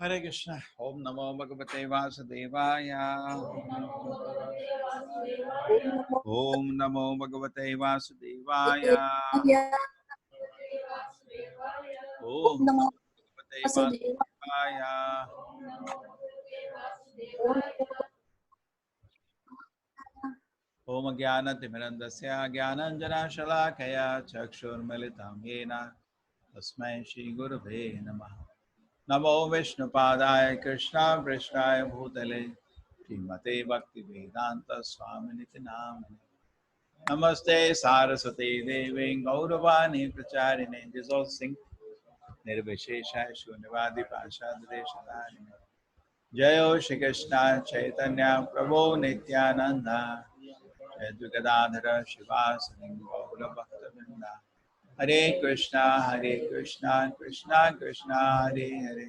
Hare Krishna. Om Namo Bhagavate Vasudevaya. Om Namo Bhagavate Vasudevaya. Om Namo Bhagavate Vasudevaya. Om Jnanatimirandasya Jnananjana Shalakaya Chakshurmilitam Yena Tasmai Shri Gurave Namaha. Namo Vishnupadaya Krishna Prishnaya Bhutale Srimate Bhakti Vedanta Swaminiti Namane. Namaste Saraswati Devi Gauravani Pracharine. This all sing Nirvishesha Shunivadi Pashadreshanani. Jayo Shri Krishna Chaitanya Prabhu Nityananda Jai Gadadhara Shivasani Gaura Bhaktavinda. Hare Krishna Krishna Krishna Hare Hare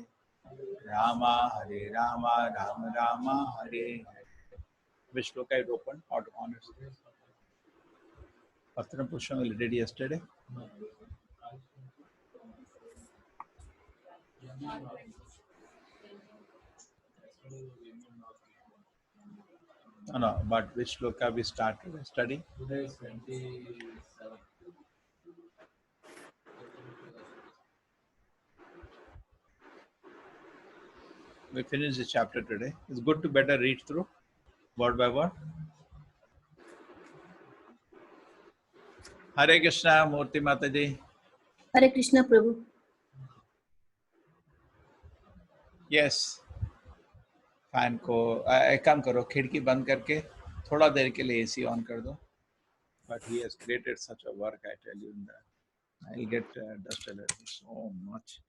Rama Hare Rama Rama Rama Hare Hare. Which book I had opened? Out of honors. Patram Pushpam we did yesterday. No, but which sloka we started studying? Today is 27. We finished the chapter today. It's good to better read through word by word. Hare Krishna Murti Mataji. Hare Krishna Prabhu. Yes. Fan को एक काम करो, खिड़की बंद करके थोड़ा देर के लिए एसी ऑन कर दो. But he has created such a work, I tell you, in that I'll get dust allergy so much.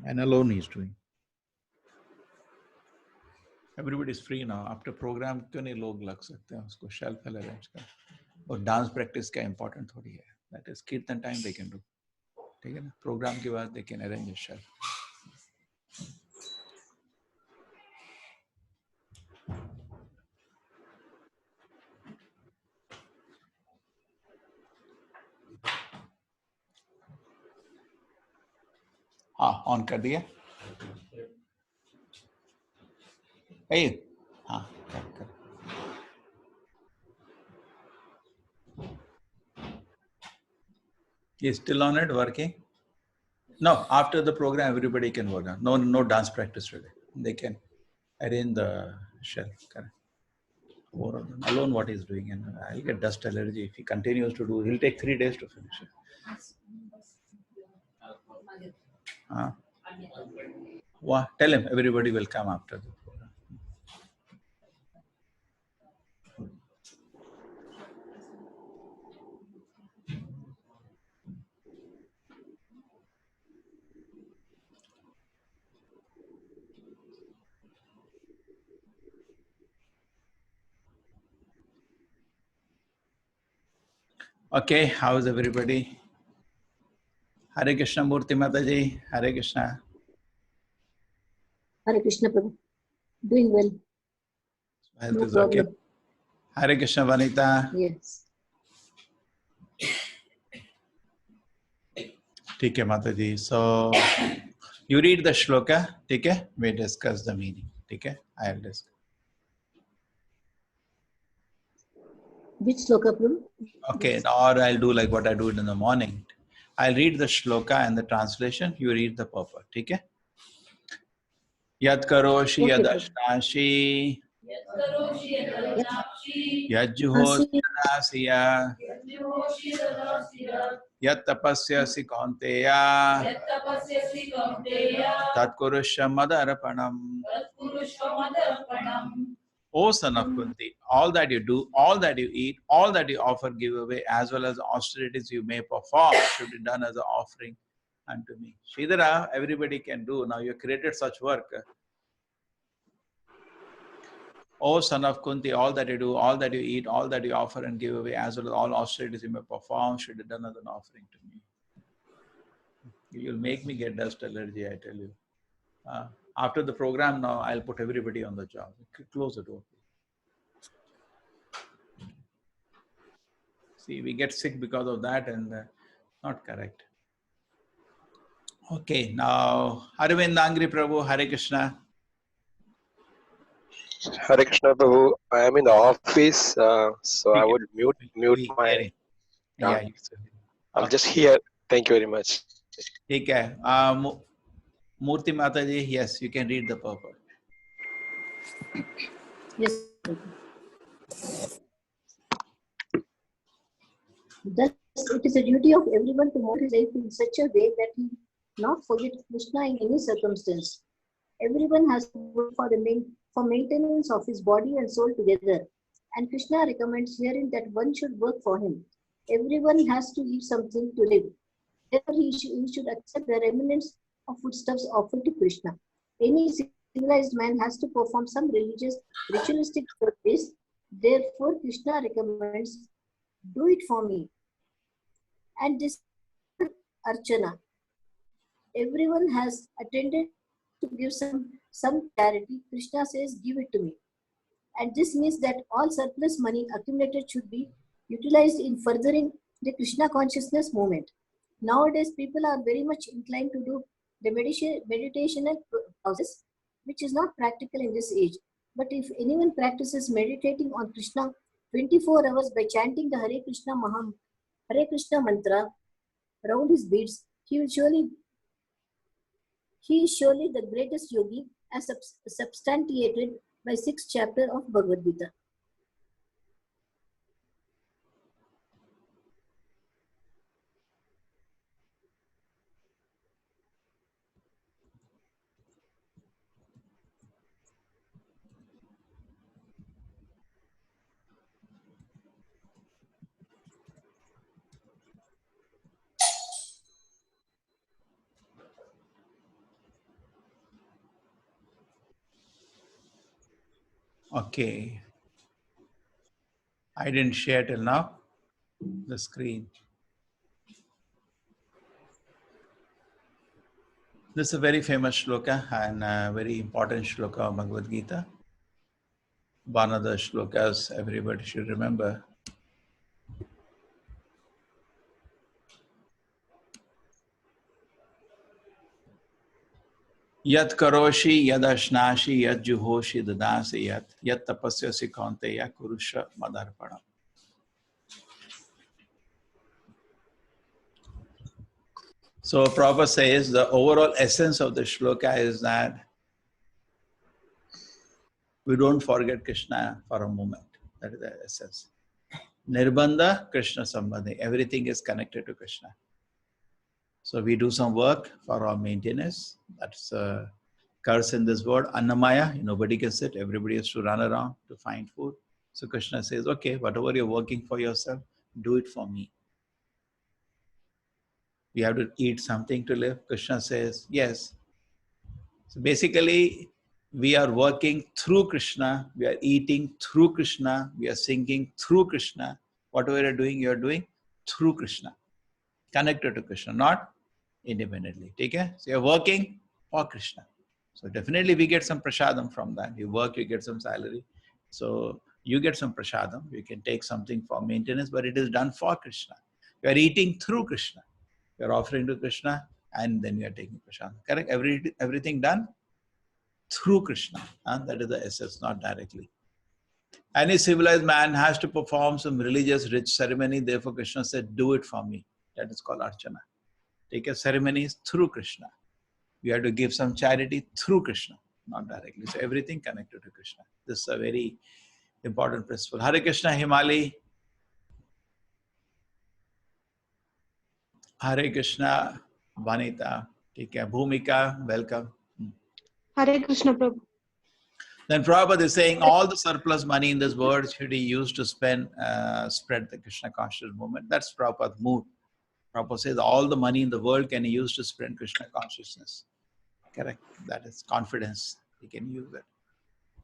And alone he's doing. Everybody is free now. After program क्यों नहीं लोग लग सकते हैं उसको shelf arrange कर. और डांस प्रैक्टिस का इम्पोर्टेंट थोड़ी है. That is कीर्तन टाइम they can do. ठीक है ना? प्रोग्राम के बाद they can arrange a shelf. हाँ ऑन कर दिया. Hey, हाँ कर. Is still on it working? No, after the program everybody can work on. No dance practice today. They can arrange the shelf. Correct. Four of them alone, what he's doing, and I'll get dust allergy if he continues to do. He'll take 3 days to finish it. Tell him everybody will come after the program. Okay, how's everybody? Hare Krishna Murti Mataji. Hare Krishna. Hare Krishna Prabhu. Doing well. Health No is problem. okay. Hare Krishna Vanita. Yes. ठीक है Mataji. So you read the shloka, ठीक है? We discuss the meaning, ठीक है? I'll discuss. Which sloka Prabhu? Okay, or I'll do like what I do in the morning. I'll read the shloka and the translation. You read the purport, ठीक है? Yat karoshi Okay, yad Prabhu. ashnashi yad Asi juhosi tadasiya yat tapasyasi kaunteya tat kurusha madarapanam. O son of Kunti, all that you do, all that you eat, all that you offer, give away, as well as the austerities you may perform, should be done as an offering unto me. Sridhara, everybody can do. Now you have created such work. O son of Kunti, all that you do, all that you eat, all that you offer and give away, as well as all austerities you may perform, should be done as an offering to me. You'll make me get dust allergy, I tell you. After the program now, I'll put everybody on the job. Close the door. See, we get sick because of that and not correct. Okay, now Arvind Angri Prabhu, Hare Krishna. Hare Krishna Prabhu, I am in the office, so I would mute my. Yeah, I'm just here. Thank you very much. ठीक है. Murti Mataji, yes, you can read the purport. Yes. Thus, it is a duty of everyone to model his life in such a way that he not forget Krishna in any circumstance. Everyone has to work for maintenance of his body and soul together, and Krishna recommends herein that one should work for him. Everyone has to eat something to live. Therefore, he should accept the remnants of foodstuffs offered to Krishna. Any civilized man has to perform some ritualistic service. Therefore, Krishna recommends, do it for me. And this Archana. Everyone has attended to give some charity. Krishna says, give it to me. And this means that all surplus money accumulated should be utilized in furthering the Krishna consciousness movement. Nowadays, people are very much inclined to do the meditational process, which is not practical in this age. But if anyone practices meditating on Krishna 24 hours by chanting the Hare Krishna mantra around his beads, he is surely the greatest yogi, as substantiated by 6th chapter of Bhagavad Gita. Okay. I didn't share till now the screen. This is a very famous shloka and a very important shloka of Bhagavad Gita. One of the shlokas everybody should remember. Yat karoshi yad ashnashi yad juhoshi dadasi yat tapasyasi kaunteya kurusha madarpanam. So Prabhupada says the overall essence of the shloka is that we don't forget Krishna for a moment. That is the essence. Nirbandha, Krishna Sambandhi. Everything is connected to Krishna. So we do some work for our maintenance. That's a curse in this world. Annamaya, nobody can sit. Everybody has to run around to find food. So Krishna says, okay, whatever you're working for yourself, do it for me. We have to eat something to live. Krishna says, yes. So basically, we are working through Krishna. We are eating through Krishna. We are singing through Krishna. Whatever you're doing through Krishna. Connected to Krishna, not independently. Okay? So you're working for Krishna. So definitely we get some prasadam from that. You work, you get some salary. So you get some prasadam. You can take something for maintenance, but it is done for Krishna. You are eating through Krishna. You are offering to Krishna and then you are taking prasadam. Correct? Everything done through Krishna. And that is the essence, not directly. Any civilized man has to perform some religious rich ceremony. Therefore, Krishna said, do it for me. That is called Archana. Take a ceremonies through Krishna. You have to give some charity through Krishna, not directly. So everything connected to Krishna. This is a very important principle. Hare Krishna, Himali. Hare Krishna, Vanita. Take care. Bhumika, welcome. Hare Krishna Prabhu. Then Prabhupada is saying all the surplus money in this world should be used to spread the Krishna consciousness movement. That's Prabhupada's mood. Prabhupada says all the money in the world can be used to spread Krishna consciousness. Correct. That is confidence. He can use it.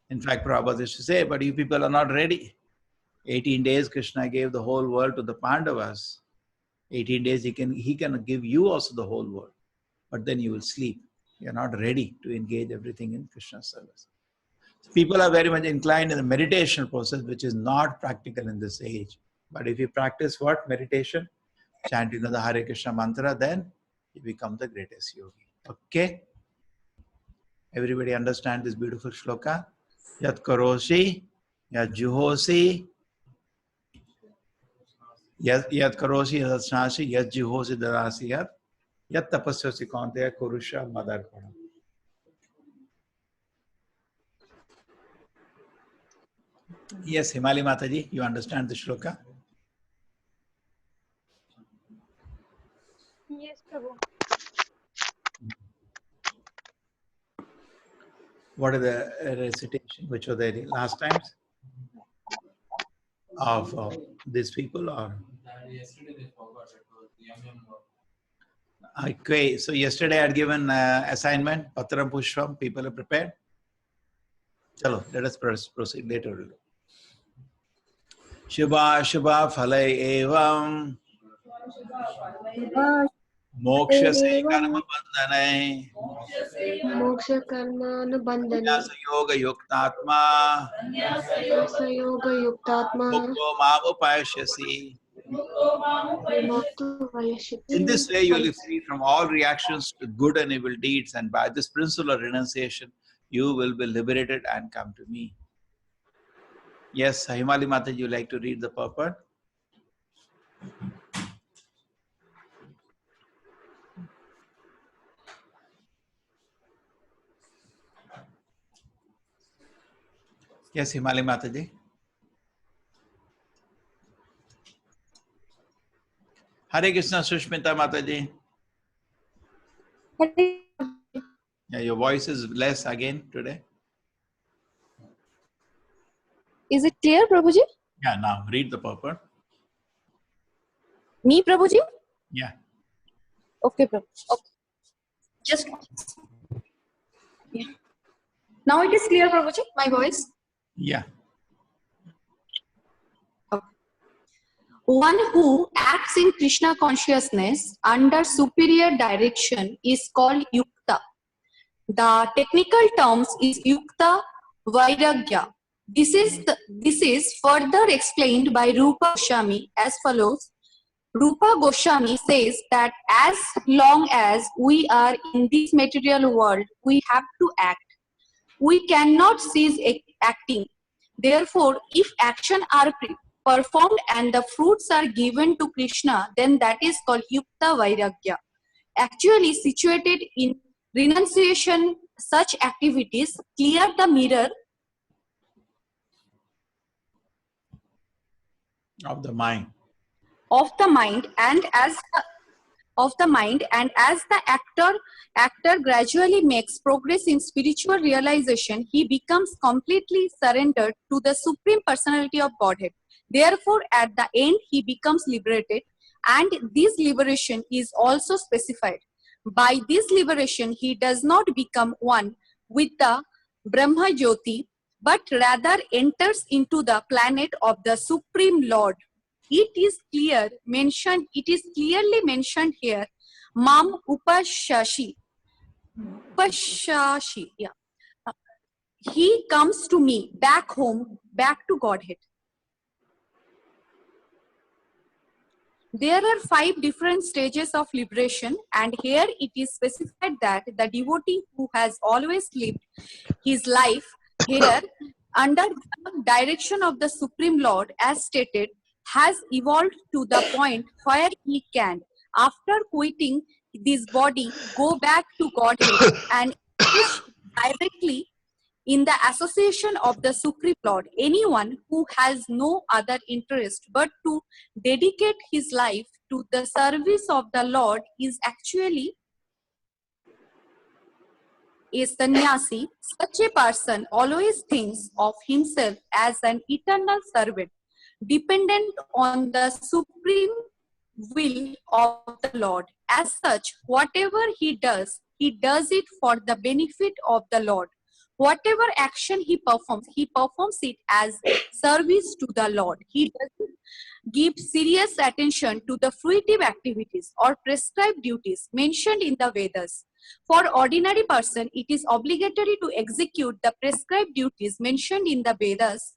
In fact, Prabhupada used to say, but you people are not ready. 18 days Krishna gave the whole world to the Pandavas. 18 days he can give you also the whole world. But then you will sleep. You are not ready to engage everything in Krishna's service. People are very much inclined in the meditation process, which is not practical in this age. But if you practice what? Meditation, chanting of the Hare Krishna mantra, then you become the greatest yogi. Okay? Everybody understand this beautiful shloka? Yat karoshi, yat juhosi, yat karoshi, yat shnashi, yat juhosi darasi, yat tapasyosi kaunteya kurusha madarpanam. Yes, Himali Mataji, you understand the shloka? Yes, Prabhu. What are the recitation which were there last times of these people? Or Yesterday they forgot. It was yum yum. okay, so yesterday I had given assignment, Patram Pushpam, people are prepared. Chalo, let us proceed later. Shubha Shubha Phalai Evam Moksha Se Karma Bandhanai Moksha Karma Anubandhane. Sanyasa Yoga Yuktatma Sanyasa Yoga Yuktatma. Mukto Mamu Payashyasi. Vimukto Vayashiti. In this way, you will be free from all reactions to good and evil deeds, and by this principle of renunciation, you will be liberated and come to me. Yes, Himali Mataji, you like to read the purport? Yes, Himali Mataji. Hare Krishna, Sushmita Mataji. Yeah, your voice is less again today. Is it clear, Prabhuji? Yeah, now read the purport. Me, Prabhuji? Yeah. Okay, Prabhu. Okay. Just once. Yeah. Now it is clear, Prabhuji, my voice? Yeah. Okay. One who acts in Krishna consciousness under superior direction is called Yukta. The technical terms is Yukta Vairagya. This is further explained by Rupa Goswami as follows. Rupa Goswami says that as long as we are in this material world, we have to act. We cannot cease acting. Therefore, if action are performed and the fruits are given to Krishna, then that is called Yukta Vairagya. Actually situated in renunciation, such activities clear the mirror of the mind. Of the mind, and as the actor gradually makes progress in spiritual realization, he becomes completely surrendered to the supreme personality of Godhead. Therefore, at the end, he becomes liberated, and this liberation is also specified. By this liberation, he does not become one with the Brahma Jyoti, but rather enters into the planet of the Supreme Lord. It is clearly mentioned here. Mam Upashashi. Yeah. He comes to me, back home, back to Godhead. There are 5 different stages of liberation, and here it is specified that the devotee who has always lived his life here under the direction of the Supreme Lord, as stated, has evolved to the point where he can, after quitting this body, go back to Godhead and engage directly in the association of the Supreme Lord. Anyone who has no other interest but to dedicate his life to the service of the Lord is actually a sannyasi. Such a person always thinks of himself as an eternal servant, dependent on the supreme will of the Lord. As such, whatever he does it for the benefit of the Lord. Whatever action he performs it as service to the Lord. He doesn't give serious attention to the fruitive activities or prescribed duties mentioned in the Vedas. For ordinary person, it is obligatory to execute the prescribed duties mentioned in the Vedas.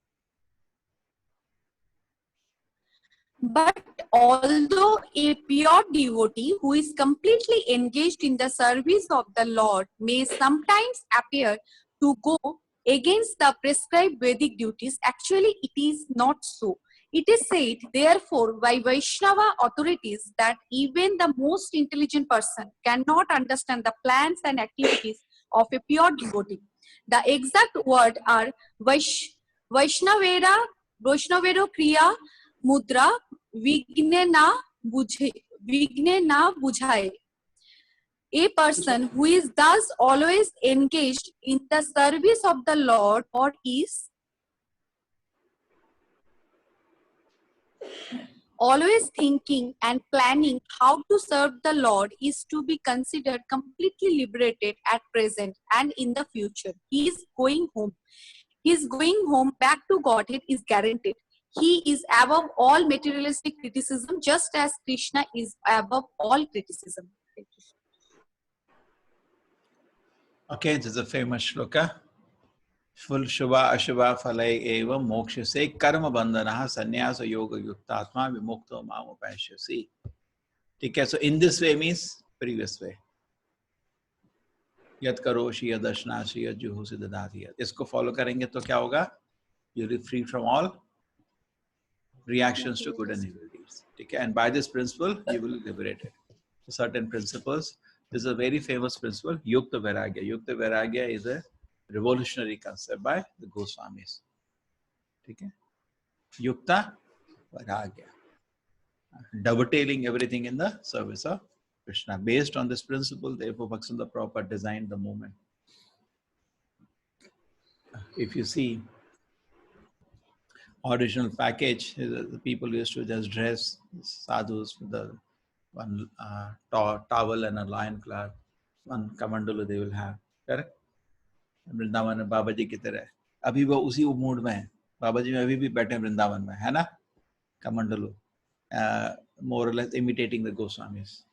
But although a pure devotee who is completely engaged in the service of the Lord may sometimes appear to go against the prescribed Vedic duties, actually it is not so. It is said, therefore, by Vaishnava authorities that even the most intelligent person cannot understand the plans and activities of a pure devotee. The exact words are Vaishnavera Kriya Mudra Vigne na bujhaye. A person who is thus always engaged in the service of the Lord or is always thinking and planning how to serve the Lord is to be considered completely liberated at present and in the future. He is going home. His going home back to Godhead is guaranteed. He is above all materialistic criticism, just as Krishna is above all criticism. Okay, this is a famous shloka. Full shubha ashubha phalai eva moksha se karma bandhana sannyasa yoga yuktatma vimukto mamo pashyasi. Okay, so in this way means previous way. Yat karoshi yadashnashi yadjuhusi dadati. इसको follow करेंगे तो क्या होगा? You'll be free from all reactions to good and evil deeds. Okay, and by this principle, you will be liberated. Certain principles. This is a very famous principle, Yukta Vairagya. Yukta Vairagya is a revolutionary concept by the Goswamis. Okay? Yukta Vairagya. Dovetailing everything in the service of Krishna. Based on this principle, therefore, Bhaktivinoda Prabhupada designed the movement. If you see original package, the people used to just dress sadhus with the one towel and a lion cloth, one kamandala they will have. Correct? Vrindavan में बाबा जी की तरह अभी वो उसी mood में है. बाबा जी में अभी भी बैठे वृंदावन में, है ना? कमंडलू, more or less imitating the Goswamis.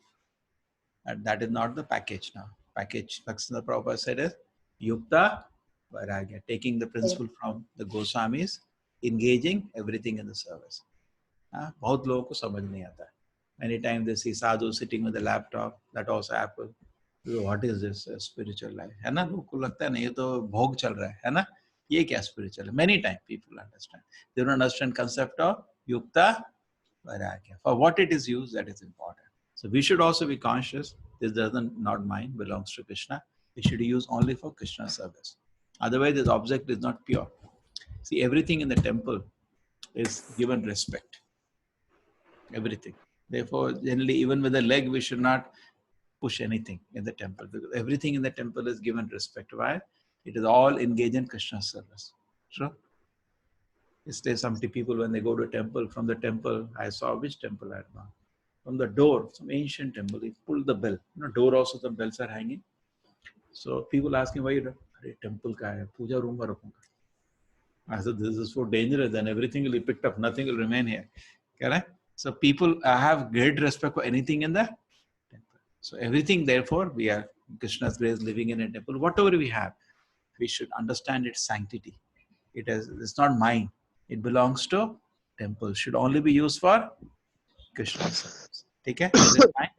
And that is not the package now. Package, Bhaktivinoda Prabhupada said is Yukta Vairagya, taking the principle from the Goswamis, engaging everything in the service. बहुत लोगों को समझ नहीं आता. Many times they see sadhu sitting with a laptop, that also Apple. What is this spiritual life? है ना? लोगों को लगता है नहीं, ये तो भोग चल रहा है ना? ये क्या spiritual है? Many times people understand. They don't understand concept of Yukta Vairagya. For what it is used, that is important. So we should also be conscious. This doesn't not mine, belongs to Krishna. It should be used only for Krishna service. Otherwise, this object is not pure. See, everything in the temple is given respect. everything. Therefore, generally, even with the leg, we should not push anything in the temple, because everything in the temple is given respect. Why? It is all engaged in Krishna's service. True? Yesterday, some people, when they go to a temple, from the temple, I saw which temple I had gone. From the door, some ancient temple, they pulled the bell. Door also, the bells are hanging. So people asking, why you do? Temple ka hai, puja room ka rakhunga. I said, this is so dangerous, then everything will be picked up, nothing will remain here. Correct? So people have great respect for anything in the temple. So everything, therefore, we are Krishna's grace living in a temple. Whatever we have, we should understand its sanctity. It's not mine. It belongs to temple. Should only be used for Krishna's service. Okay? Is it fine?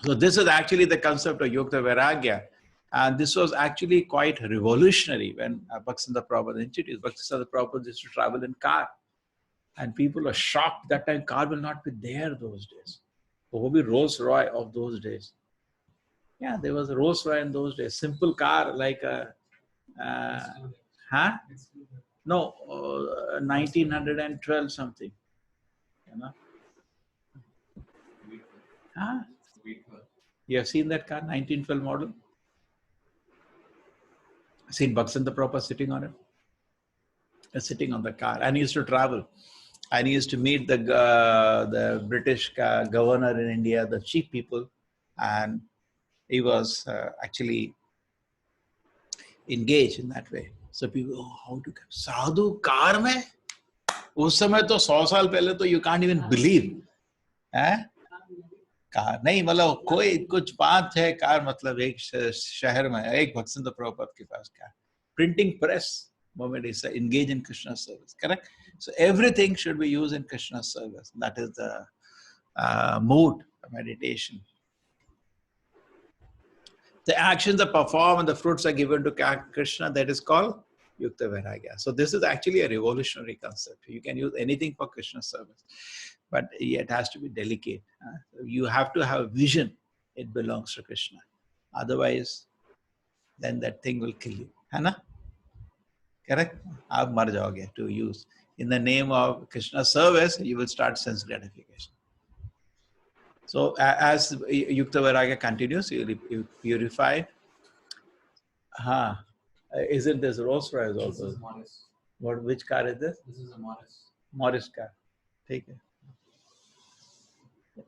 So this is actually the concept of Yukta Vairagya. And this was actually quite revolutionary when Bhaktivinoda Prabhupada introduced. Bhaktivinoda Prabhupada used to travel in car. And people are shocked that time car will not be there those days. It will be Rolls Royce of those days. Yeah, there was a Rolls Royce in those days. Simple car like a, no, 1912 something. You know? Huh? You have seen that car, 1912 model? Seen Bhaktivinoda Prabhupada sitting on it? Sitting on the car. And he used to travel. And he used to meet the British governor in India, the chief people. And he was actually engaged in that way. So people, oh, how to get sadhu car mein? उस समय तो 100 साल पहले तो you can't even believe. Car नहीं, मतलब कोई कुछ 5-6 कार, मतलब एक शहर में एक भक्तिवेदांत प्रभुपाद के पास car. Printing press, moment is engaged in Krishna service. Correct? So everything should be used in Krishna service. That is the mood of meditation. The actions are performed and the fruits are given to Krishna. That is called Yukta Vairagya. So this is actually a revolutionary concept. You can use anything for Krishna service, but it has to be delicate. You have to have a vision. It belongs to Krishna. Otherwise, then that thing will kill you. है ना? Correct? आप मर जाओगे to use. In the name of Krishna service, you will start sense gratification. So as Yukta Vairagya continues, you purify. Isn't this Rolls Royce also? This is Morris. Which car is this? This is a Morris. Morris car. Take it.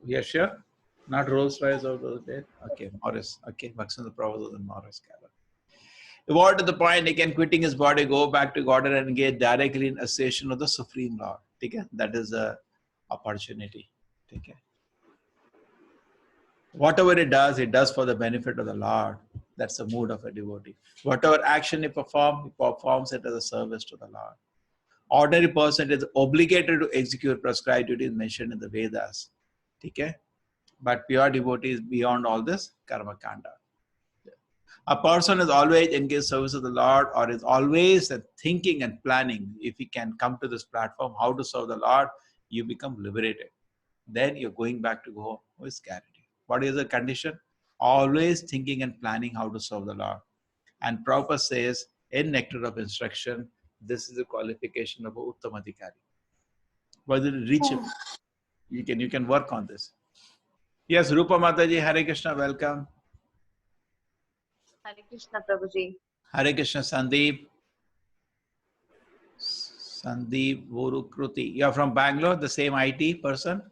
Yeah, sure. Not Rolls Royce or those days. Okay, Morris. Okay, Bhaktivinoda Prabhupada was in Morris car. Evolved to the point, he can quitting his body, go back to God and engage directly in association of the Supreme Lord. Okay? That is the opportunity. Okay? Whatever it does for the benefit of the Lord. That's the mood of a devotee. Whatever action he performs it as a service to the Lord. Ordinary person is obligated to execute prescribed duties mentioned in the Vedas. Okay? But pure devotee is beyond all this karma kanda. A person is always engaged service of the Lord, or is always thinking and planning. If he can come to this platform, how to serve the Lord, you become liberated. Then you're going back to go with clarity. What is the condition? Always thinking and planning how to serve the Lord. And Prabhupada says in Nectar of Instruction, this is the qualification of Uttamadhikari. Whether it reach it, you can work on this. Yes, Rupa Mataji, Hare Krishna, welcome. Hare Krishna, Prabhuji. Hare Krishna, Sandeep. Sandeep Vorukruti. You are from Bangalore, the same IT person?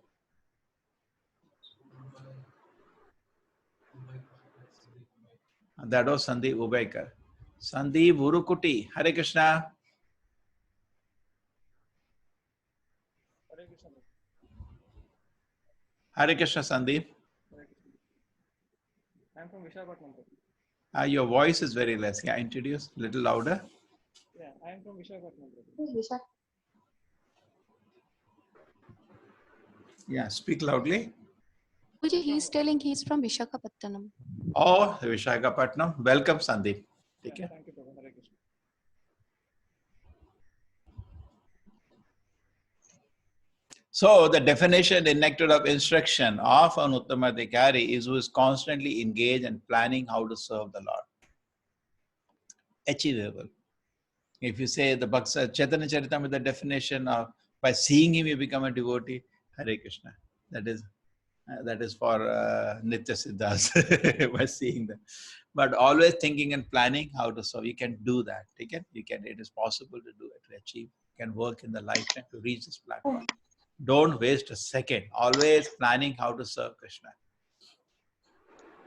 That was Sandeep Ubaikar. Sandeep Vurukuti. Hare Krishna. Hare Krishna, Sandeep. I'm from Visakhapatnam. Your voice is very less. Yeah, introduce a little louder. Yeah, I'm from Visakhapatnam. Yeah, speak loudly. He's telling he's from Visakhapatnam. Oh, Visakhapatnam. Welcome, Sandeep. Take care. Thank you, Prabhu. Hare Krishna. So the definition in Nectar of Instruction of an Uttamadhikari is who is constantly engaged and planning how to serve the Lord. Achievable. If you say the Chaitanya Charitamrita definition of By seeing him, you become a devotee. Hare Krishna. That is for Nitya Siddhas by seeing them. But always thinking and planning how to serve. You can do that. Okay? It is possible to do it, to achieve. You can work in the lifetime to reach this platform. Don't waste a second. Always planning how to serve Krishna.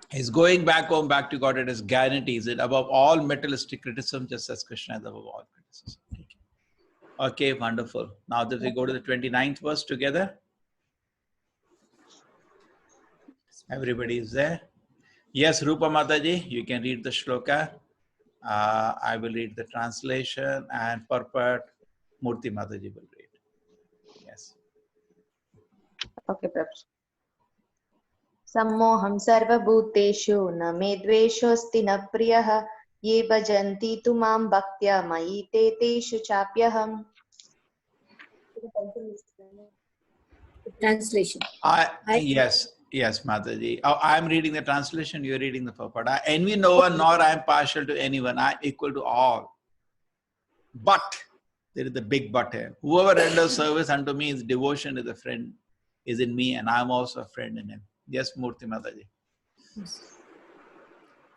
He's going back home, back to God. It is guarantees it above all materialistic criticism, just as Krishna is above all criticism. Okay, wonderful. Now that we go to the 29th verse together. Everybody is there? Yes, Rupa Mataji, you can read the shloka. I will read the translation, and purport Murti Mataji will read. Yes. Okay, Prabhu. Sammoham sarvabhuteshu na me dveshosti na priyah ye bhajanti tu mam bhaktya mayi te teshu chapyaham. Translation. Yes, Mataji. I am reading the translation, you are reading the purport. I envy no one, nor I am partial to anyone. I am equal to all. But, there is the big but here. Whoever renders service unto me, his devotion is a friend, is in me, and I am also a friend in him. Yes, Murti Mataji.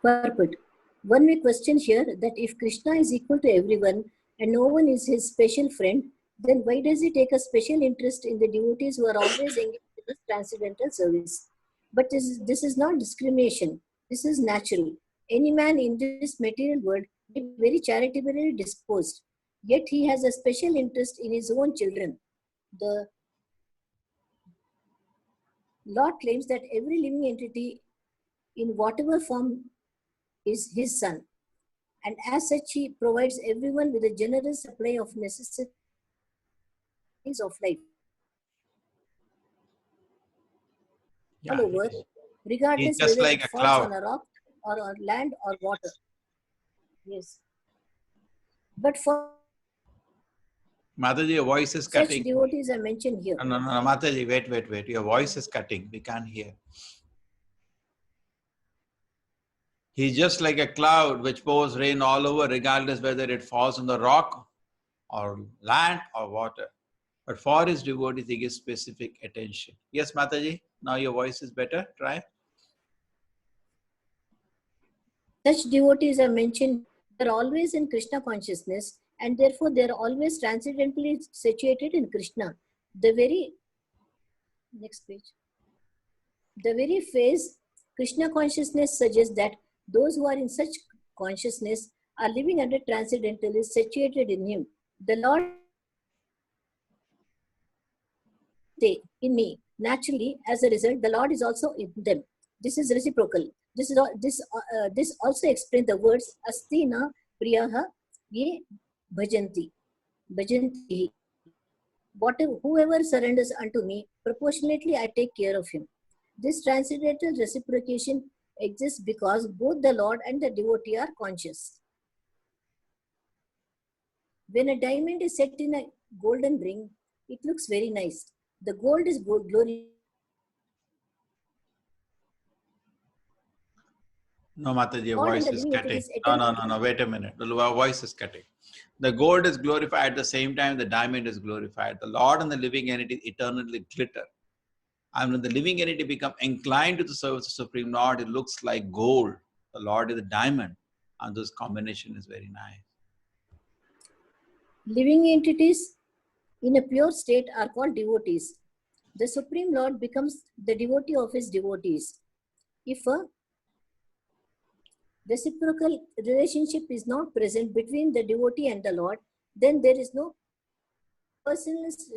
Purport. One may question here that if Krishna is equal to everyone and no one is his special friend, then why does he take a special interest in the devotees who are always engaged in this transcendental service? But this is not discrimination. This is natural. Any man in this material world may be very charitably disposed, yet he has a special interest in his own children. The Lord claims that every living entity in whatever form is his son, and as such he provides everyone with a generous supply of necessities of life. All over, regardless just whether like it a falls cloud. on a rock or on land or water. Yes. But for Mataji, your voice is such cutting. devotees are mentioned here. No, Mataji, wait. Your voice is cutting. We can't hear. He's just like a cloud which pours rain all over, regardless whether it falls on the rock or land or water. But for his devotees, he gives specific attention. Yes, Mataji, now your voice is better. Try. Such devotees are mentioned, they are always in Krishna consciousness, and therefore they are always transcendently situated in Krishna. The very phase Krishna consciousness suggests that those who are in such consciousness are living under transcendentally situated in him. The Lord stay in me. Naturally, as a result, the Lord is also in them. This is reciprocal. This also explains the words Astina Priyaha Ye Bhajanti. Bhajanti. Whoever surrenders unto me, proportionately I take care of him. This transcendental reciprocation exists because both the Lord and the devotee are conscious. When a diamond is set in a golden ring, it looks very nice. The gold is glorified. No, Mataji, your voice is cutting. No, wait a minute. The voice is cutting. The gold is glorified at the same time the diamond is glorified. The Lord and the living entity eternally glitter. And when the living entity becomes inclined to the service of Supreme Lord, it looks like gold. The Lord is a diamond. And this combination is very nice. Living entities in a pure state are called devotees. The Supreme Lord becomes the devotee of his devotees. If a reciprocal relationship is not present between the devotee and the Lord, then there is no personalist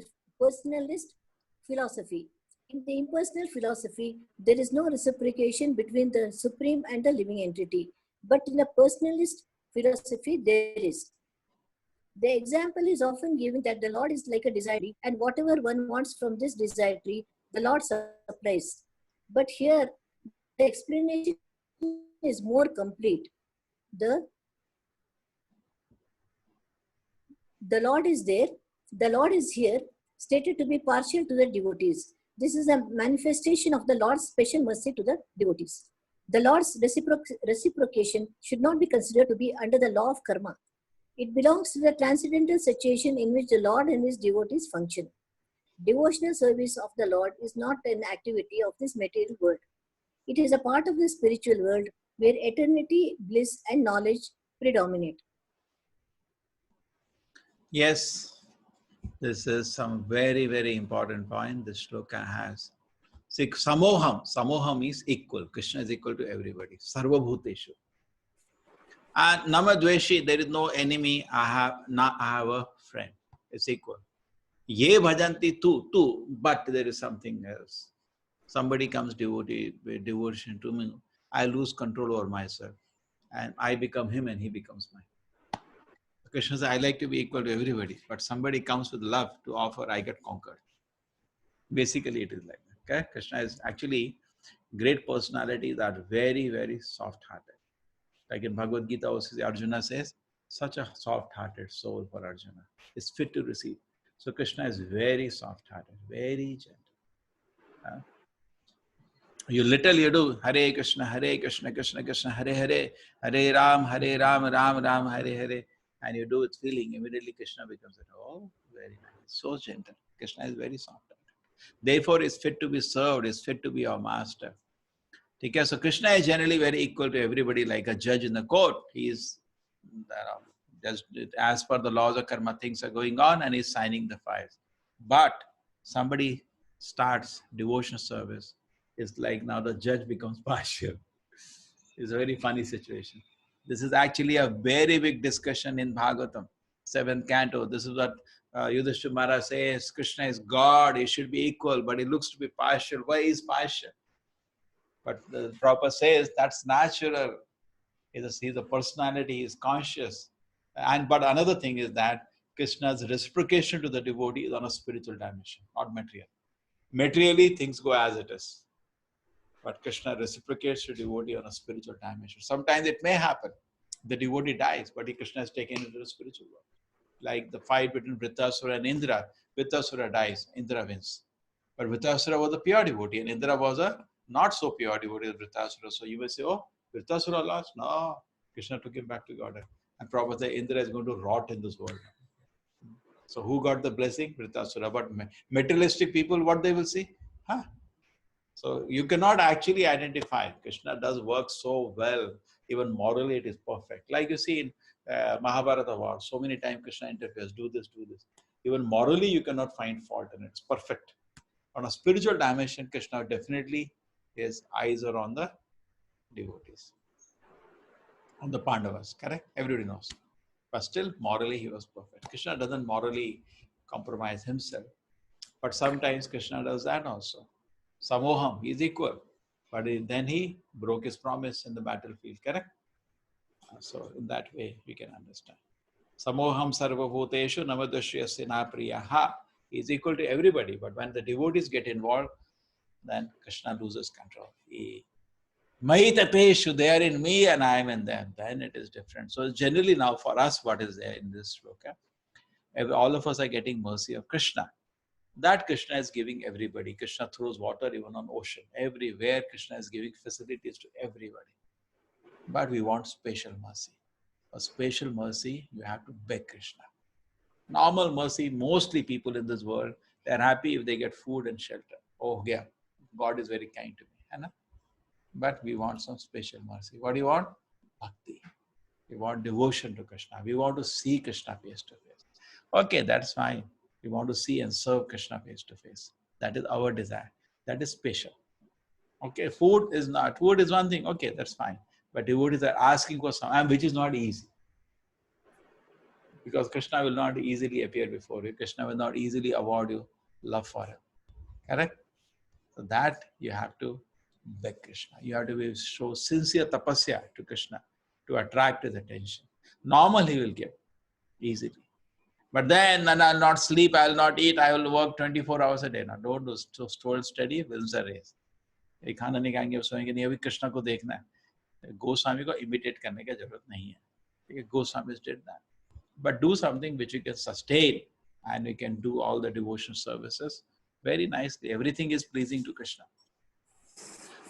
philosophy. In the impersonal philosophy, there is no reciprocation between the Supreme and the living entity. But in a personalist philosophy, there is. The example is often given that the Lord is like a desire tree, and whatever one wants from this desire tree, the Lord supplies. But here, the explanation is more complete. The Lord is there, the Lord is here, stated to be partial to the devotees. This is a manifestation of the Lord's special mercy to the devotees. The Lord's reciprocation should not be considered to be under the law of karma. It belongs to the transcendental situation in which the Lord and his devotees function. Devotional service of the Lord is not an activity of this material world. It is a part of the spiritual world where eternity, bliss, and knowledge predominate. Yes, this is some very, very important point this shloka has. See, samoham is equal. Krishna is equal to everybody. Sarvabhuteshu. And namadveshi, there is no enemy. I have a friend. It's equal. Ye bhajanti tu, but there is something else. Somebody comes devotion to me, I lose control over myself. And I become him and he becomes mine. Krishna says, I like to be equal to everybody, but somebody comes with love to offer, I get conquered. Basically, it is like that. Okay? Krishna is actually, great personalities are very, very soft-hearted. Like in Bhagavad Gita, also Arjuna says, such a soft-hearted soul for Arjuna is fit to receive. So Krishna is very soft-hearted, very gentle. You do Hare Krishna, Krishna Krishna, Hare Hare, Hare Ram, Ram Ram, Hare Hare, and you do it feeling, immediately Krishna becomes, oh, very nice, so gentle. Krishna is very soft. Therefore, is fit to be served, is fit to be our master. Okay, so Krishna is generally very equal to everybody, like a judge in the court. He is, just as per the laws of karma, things are going on, and he's signing the files. But somebody starts devotional service, it's like now the judge becomes partial. It's a very funny situation. This is actually a very big discussion in Bhagavatam, 7th canto. This is what Yudhishthira Maharaj says, Krishna is God, he should be equal, but he looks to be partial. Why is partial? But the Prabhupada says that's natural. He's a personality, he's conscious. But another thing is that Krishna's reciprocation to the devotee is on a spiritual dimension, not material. Materially, things go as it is. But Krishna reciprocates to devotee on a spiritual dimension. Sometimes it may happen. The devotee dies, but Krishna is taken into the spiritual world. Like the fight between Vritasura and Indra. Vritasura dies, Indra wins. But Vritasura was a pure devotee and Indra was a not so pure devotee as Vritasura. So you may say, oh, Vritasura lost? No, Krishna took him back to Godhead. And Prabhupada said, Indra is going to rot in this world. So who got the blessing? Vritasura. But materialistic people, what they will see? Huh? So you cannot actually identify. Krishna does work so well. Even morally it is perfect. Like you see in Mahabharata war, so many times Krishna interferes, do this, do this. Even morally you cannot find fault in it. It's perfect. On a spiritual dimension, Krishna definitely, his eyes are on the devotees. On the Pandavas, correct? Everybody knows. But still, morally he was perfect. Krishna doesn't morally compromise himself. But sometimes Krishna does that also. Samoham, he is equal. But then he broke his promise in the battlefield, correct? So in that way, we can understand. Samoham sarvabhuteshu namadashyasya na priyaha. He is equal to everybody. But when the devotees get involved, then Krishna loses control. Mahitateshu, they are in me and I am in them. Then it is different. So generally now for us, what is there in this shloka? All of us are getting mercy of Krishna. That Krishna is giving everybody. Krishna throws water even on ocean. Everywhere Krishna is giving facilities to everybody. But we want special mercy. For special mercy, you have to beg Krishna. Normal mercy, mostly people in this world, they are happy if they get food and shelter. Oh yeah, God is very kind to me. Right? But we want some special mercy. What do you want? Bhakti. We want devotion to Krishna. We want to see Krishna face to face. Okay, that's fine. We want to see and serve Krishna face to face. That is our desire. That is special. Okay, food is one thing. Okay, that's fine. But devotees are asking for some, which is not easy. Because Krishna will not easily appear before you. Krishna will not easily award you love for him. Correct? So that you have to beg Krishna. You have to show sincere tapasya to Krishna to attract his attention. Normally he will give easily. But then I'll not sleep, I'll not eat, I will work 24 hours a day. Now don't do so slow steady, wins a race. ये खाना नहीं खाएंगे सोएंगे नहीं, अभी कृष्ण को देखना है. Goswami को imitate करने की जरूरत नहीं है. Okay, Goswami did that. But do something which you can sustain and you can do all the devotion services very nicely. Everything is pleasing to Krishna.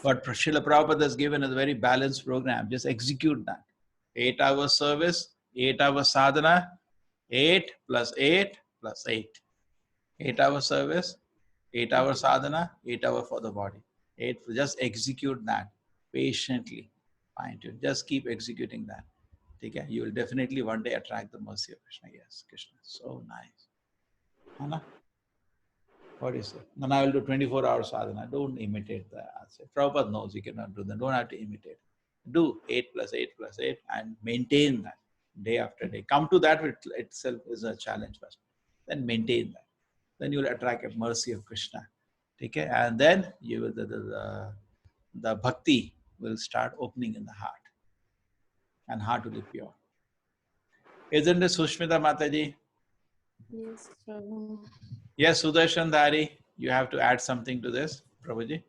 What Srila Prabhupada has given is a very balanced program. Just execute that. 8 hours service, 8-hour sadhana, 8 plus 8 plus 8. 8-hour service, 8-hour sadhana, 8 hour for the body. 8, just execute that patiently. Fine tune. Just keep executing that. Okay? You will definitely one day attract the mercy of Krishna. Yes, Krishna. So nice. Anna? What do you say? Then I will do 24-hour sadhana. Don't imitate the answer. Prabhupada knows you cannot do that. Don't have to imitate. Do 8 plus 8 plus 8 and maintain that day after day. Come to that itself is a challenge first. Then maintain that. Then you will attract the mercy of Krishna. Okay? And then you will the bhakti will start opening in the heart. And heart will be pure. Isn't it Sushmita Mataji? Yes, Prabhu. Yes, Sudarshan Dhari, you have to add something to this, Prabhuji.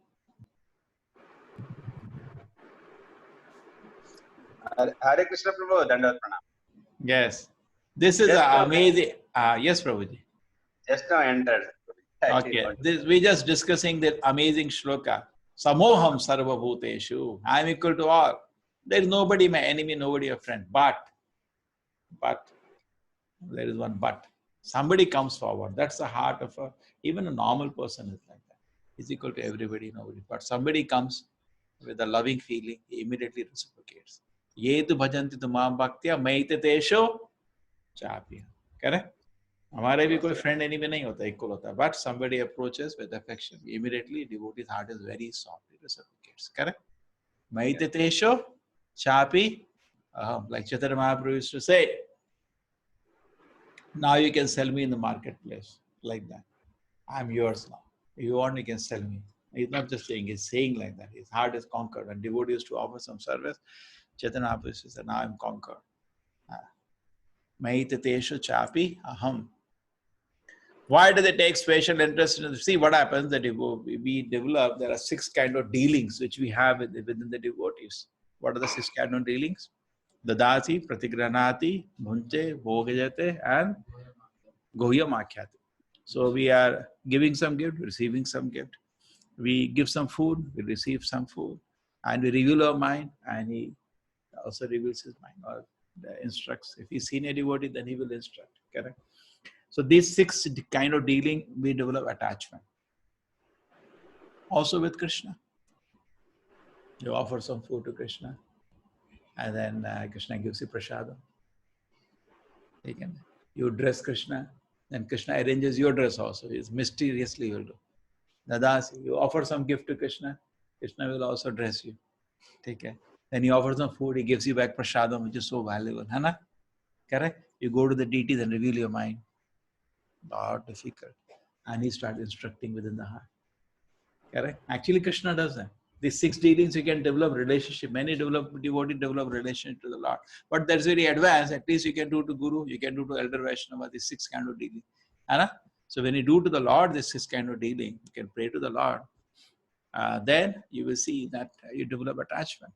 Hare Krishna Prabhu, Dandavat Pranam. Yes. This is amazing. Yes, Prabhuji. Just now entered. Okay. We're just discussing that amazing shloka. Samoham sarva bhuteshu. I am equal to all. There is nobody my enemy, nobody a friend. But, there is one but. Somebody comes forward. That's the heart of even a normal person is like that. He's equal to everybody, nobody. But somebody comes with a loving feeling, he immediately reciprocates. Yetu bhajanti tumam bhaktya maite tesho chapi. Correct? हमारे भी कोई friend enemy नहीं होता, equal होता. But somebody approaches with affection, immediately devotee's heart is very soft, it reciprocates. Correct? Maite tesho chapi aham. Like Chaitanya Mahaprabhu used to say, now you can sell me in the marketplace. Like that. I'm yours now. If you want, you can sell me. He's not just saying, he's saying like that. His heart is conquered. And devotee used to offer some service. Chaitanya Mahaprabhu said, now I'm conquered. Maitateshu chapi aham. Why do they take special interest in? See what happens that we develop, there are 6 kind of dealings which we have within the devotees. What are the 6 kind of dealings? Dadati, pratigranati, bhunche, bhogajate, and gohyamakyate. So we are giving some gift, receiving some gift. We give some food, we receive some food, and we reveal our mind, and he also reveals his mind or instructs. If he's seen a devotee, then he will instruct. Correct? So these 6 kind of dealing, we develop attachment. Also with Krishna. You offer some food to Krishna, and then Krishna gives you prasadam. You dress Krishna, then Krishna arranges your dress also. It's mysteriously you will do. Dadasi, you offer some gift to Krishna, Krishna will also dress you. Take care. Then you offer some food, he gives you back prasadam, which is so valuable. Hana? Correct? You go to the deities and reveal your mind. Not difficult. And he starts instructing within the heart. Correct? Actually, Krishna does that. These 6 dealings, you can develop relationship. Many devotees develop relationship to the Lord. But that's very advanced. At least you can do to Guru, you can do to Elder Vaishnava, these 6 kind of dealing. Hana? So when you do to the Lord this 6 kind of dealing, you can pray to the Lord. Then you will see that you develop attachment.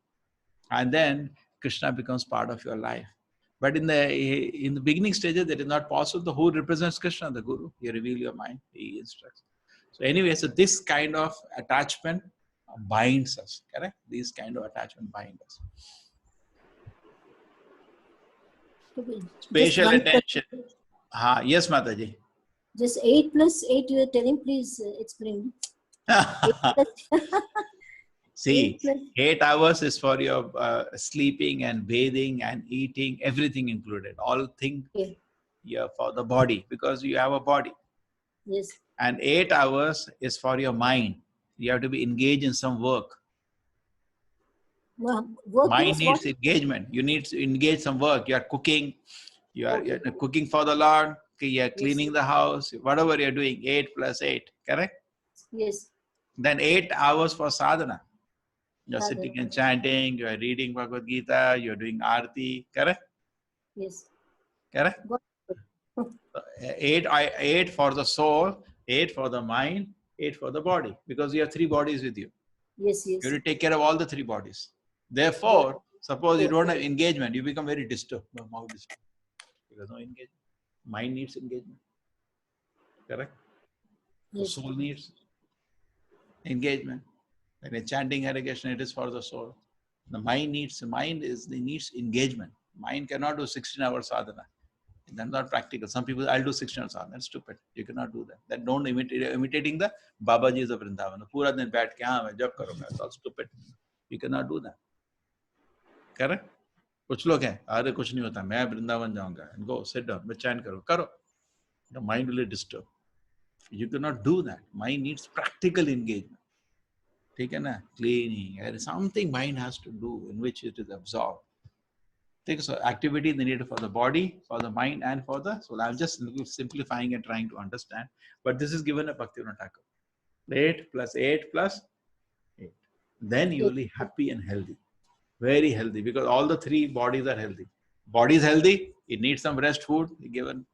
And then Krishna becomes part of your life. But in the beginning stages, that is not possible. The who represents Krishna, the Guru. You reveal your mind, he instructs. So anyway, so this kind of attachment binds us. Correct? This kind of attachment binds us. Special attention. Yes, Mataji. Just 8 plus 8 you are telling, please explain. 8 See, 8 hours is for your sleeping and bathing and eating, everything included. All things for the body, because you have a body. Yes. And 8 hours is for your mind. You have to be engaged in some work. Mind needs engagement. You need to engage some work. You are cooking. You're cooking for the Lord. You are cleaning the house. Whatever you are doing, 8 plus 8. Correct? Yes. Then 8 hours for sadhana. You're sitting and chanting, you're reading Bhagavad Gita, you're doing Aarti, correct? Yes. Correct? 8 for the soul, 8 for the mind, 8 for the body, because you have 3 bodies with you. Yes, yes. You have to take care of all the 3 bodies. Therefore, suppose you don't have engagement, you become very disturbed. How disturbed? Because no engagement. Mind needs engagement. Correct? The soul needs engagement. When you're chanting Hare Krishna, it is for the soul. The mind needs engagement. Mind cannot do 16-hour sadhana. That's not practical. Some people, I'll do 16 hours. That's stupid. You cannot do that. That don't imitating the Babajis of Vrindavan. Pura din baith ke haan main jab karunga. It's all stupid. You cannot do that. Correct? कुछ लोग हैं, अरे कुछ नहीं होता, मैं वृंदावन जाऊंगा. And go sit down, मैं चैन करो. The mind will be disturbed. You cannot do that. Mind needs practical engagement. ठीक है ना? Cleaning. There is something mind has to do in which it is absorbed. So activity they need for the body, for the mind, and for the soul. I'm just simplifying and trying to understand. But this is given a Bhaktivinoda Thakur. 8 plus 8 plus 8. Then you will be happy and healthy. Very healthy, because all the three bodies are healthy. Body is healthy, it needs some rest food given.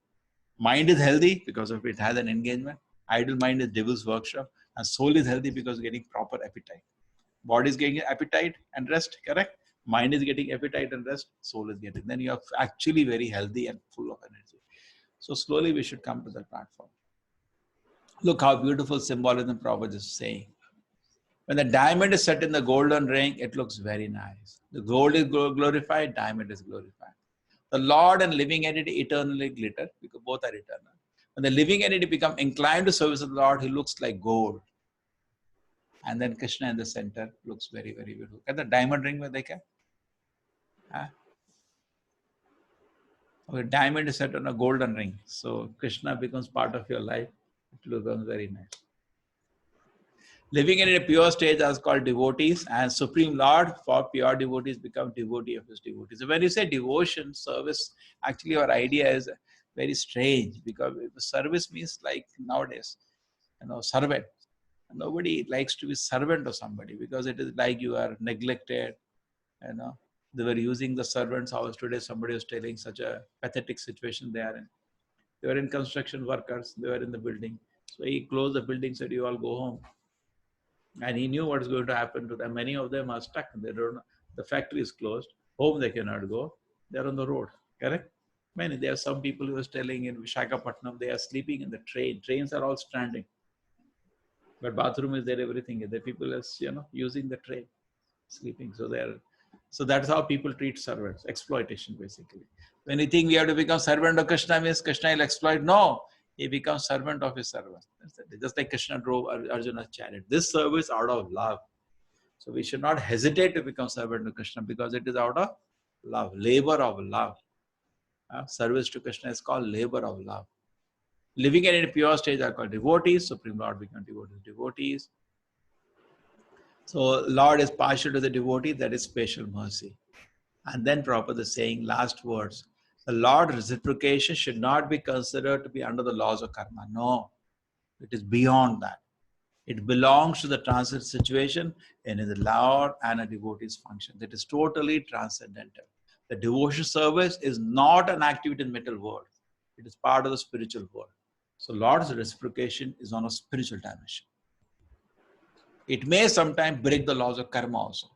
Mind is healthy because of it has an engagement. Idle mind is devil's workshop. And soul is healthy because getting proper appetite. Body is getting appetite and rest, correct? Mind is getting appetite and rest, soul is getting. Then you are actually very healthy and full of energy. So slowly we should come to that platform. Look how beautiful symbolism Prabhupada is saying. When the diamond is set in the golden ring, it looks very nice. The gold is glorified, diamond is glorified. The Lord and living entity eternally glitter, because both are eternal. When the living entity becomes inclined to service of the Lord, he looks like gold. And then Krishna in the center looks very, very beautiful. Can the diamond ring with देखा? Okay, diamond is set on a golden ring. So Krishna becomes part of your life. It becomes very nice. Living in a pure state is called devotees, and Supreme Lord for pure devotees become devotee of his devotees. So when you say devotion, service, actually our idea is very strange, because service means like nowadays, servant. Nobody likes to be servant of somebody, because it is like you are neglected. They were using the servant's house today. Somebody was telling such a pathetic situation they are in. They were in construction workers. They were in the building. So he closed the building, said, "You all go home." And he knew what is going to happen to them. Many of them are stuck. They don't know. The factory is closed. Home they cannot go. They are on the road. Correct? Many. There are some people who was telling in Visakhapatnam, they are sleeping in the train. Trains are all standing. But bathroom is there, everything is there. People are, using the train, sleeping. So that's how people treat servants. Exploitation, basically. When you think we have to become servant of Krishna, means Krishna will exploit. No. He becomes servant of his servant. Just like Krishna drove Arjuna's chariot. This service out of love. So we should not hesitate to become servant to Krishna, because it is out of love, labor of love. Service to Krishna is called labor of love. Living in a pure state are called devotees. Supreme Lord becomes devotees. So Lord is partial to the devotee, that is special mercy. And then Prabhupada is saying last words. The Lord's reciprocation should not be considered to be under the laws of karma. No, it is beyond that. It belongs to the transcendent situation and is the Lord and a devotee's function. That is totally transcendental. The devotion service is not an activity in the material world. It is part of the spiritual world. So Lord's reciprocation is on a spiritual dimension. It may sometimes break the laws of karma also.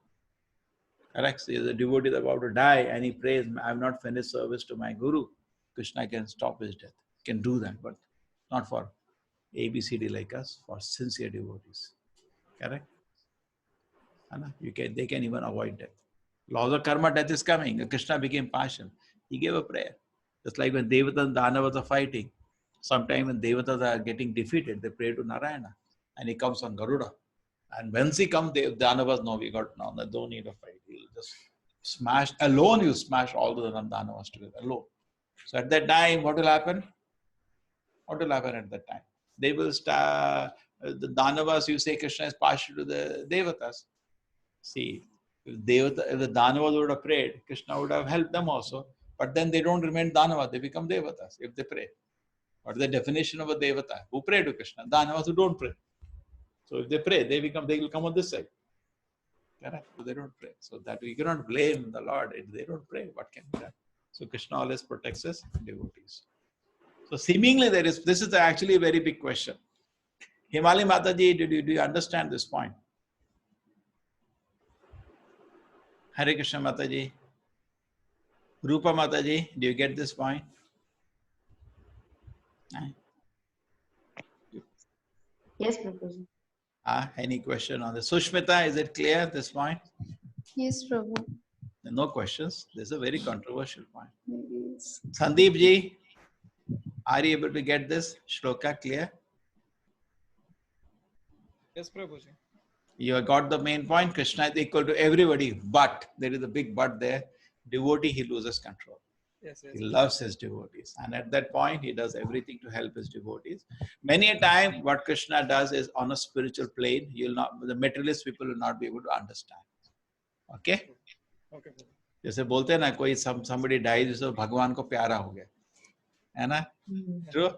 Correct? So the devotee is about to die and he prays, "I have not finished service to my guru." Krishna can stop his death. Can do that, but not for ABCD like us, for sincere devotees. Correct? They can even avoid death. Laws of karma, death is coming. Krishna became partial. He gave a prayer. Just like when Devatas and Danavas are fighting. Sometimes when Devatas are getting defeated, they pray to Narayana. And he comes on Garuda. And once he comes, Danavas know we got now. Don't need a fight. He'll just smash. Alone you smash all the Danavas together. Alone. So at that time, what will happen? What will happen at that time? They will start, the Danavas, you say Krishna is partial to the Devatas. See, if the Danavas would have prayed, Krishna would have helped them also. But then they don't remain Danavas, they become Devatas if they pray. What is the definition of a Devata? Who pray to Krishna? Danavas who don't pray. So if they pray, they will come on this side. Correct? So they don't pray. So that we cannot blame the Lord if they don't pray. What can be done? So Krishna always protects his devotees. So seemingly this is actually a very big question. Himali Mataji, do you understand this point? Hare Krishna Mataji. Rupa Mataji, do you get this point? Yes, Prabhuji. Any question on this? Sushmita, is it clear, this point? Yes, Prabhu. no questions. This is a very controversial point. Maybe Sandeep ji, are you able to get this shloka clear? Yes, Prabhuji. You have got the main point. Krishna is equal to everybody, but there is a big but there. Devotee, he loses control. Yes, yes. He loves his devotees. And at that point, he does everything to help his devotees. Many a time, what Krishna does is on a spiritual plane, the materialist people will not be able to understand. Okay? Okay, Prabhu. जैसे बोलते हैं ना कोई somebody dies so भगवान को प्यारा हो गया है ना true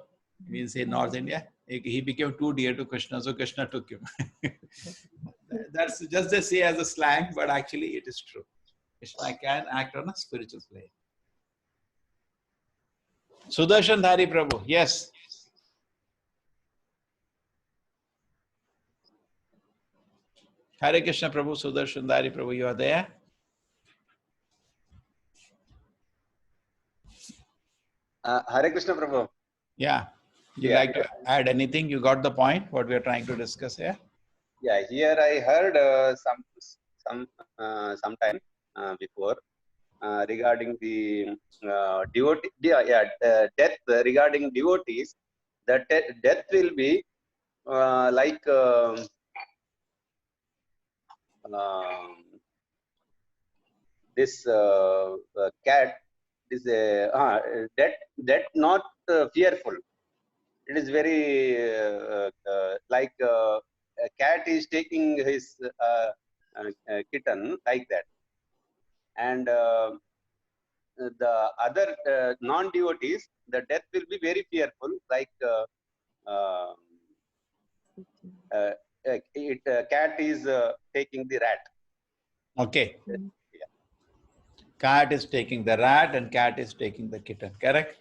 means in North India he became too dear to Krishna so Krishna took him. That's just they say as a slang but actually it is true. Krishna can act on a spiritual plane. Sudarshan Dhari Prabhu, yes. Hare Krishna Prabhu, Sudarshan Dhari Prabhu, you are there? Hare Krishna Prabhu. Yeah. Would you like to add anything? You got the point, what we are trying to discuss here? Yeah, here I heard sometime before regarding the devotee, death regarding devotees. That death will be like this cat. This death not fearful. It is very like a cat is taking his kitten like that, and the other non-devotees, the death will be very fearful, like cat is taking the rat. Okay. Cat is taking the rat and cat is taking the kitten, correct?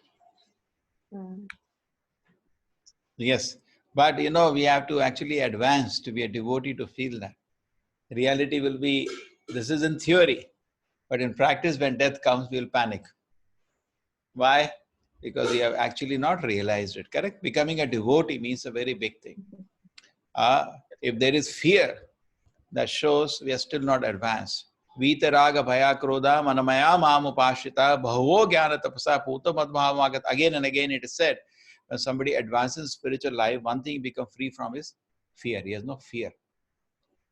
Yes. But we have to actually advance to be a devotee to feel that. Reality will be, this is in theory, but in practice when death comes, we will panic. Why? Because we have actually not realized it, correct? Becoming a devotee means a very big thing. If there is fear, that shows we are still not advanced. Vitaraga bhaya krodha manamaya mamupashita bhavo jnana tapasa puta madbhavagat. Again and again it is said, when somebody advances in spiritual life, one thing becomes free from his fear. He has no fear.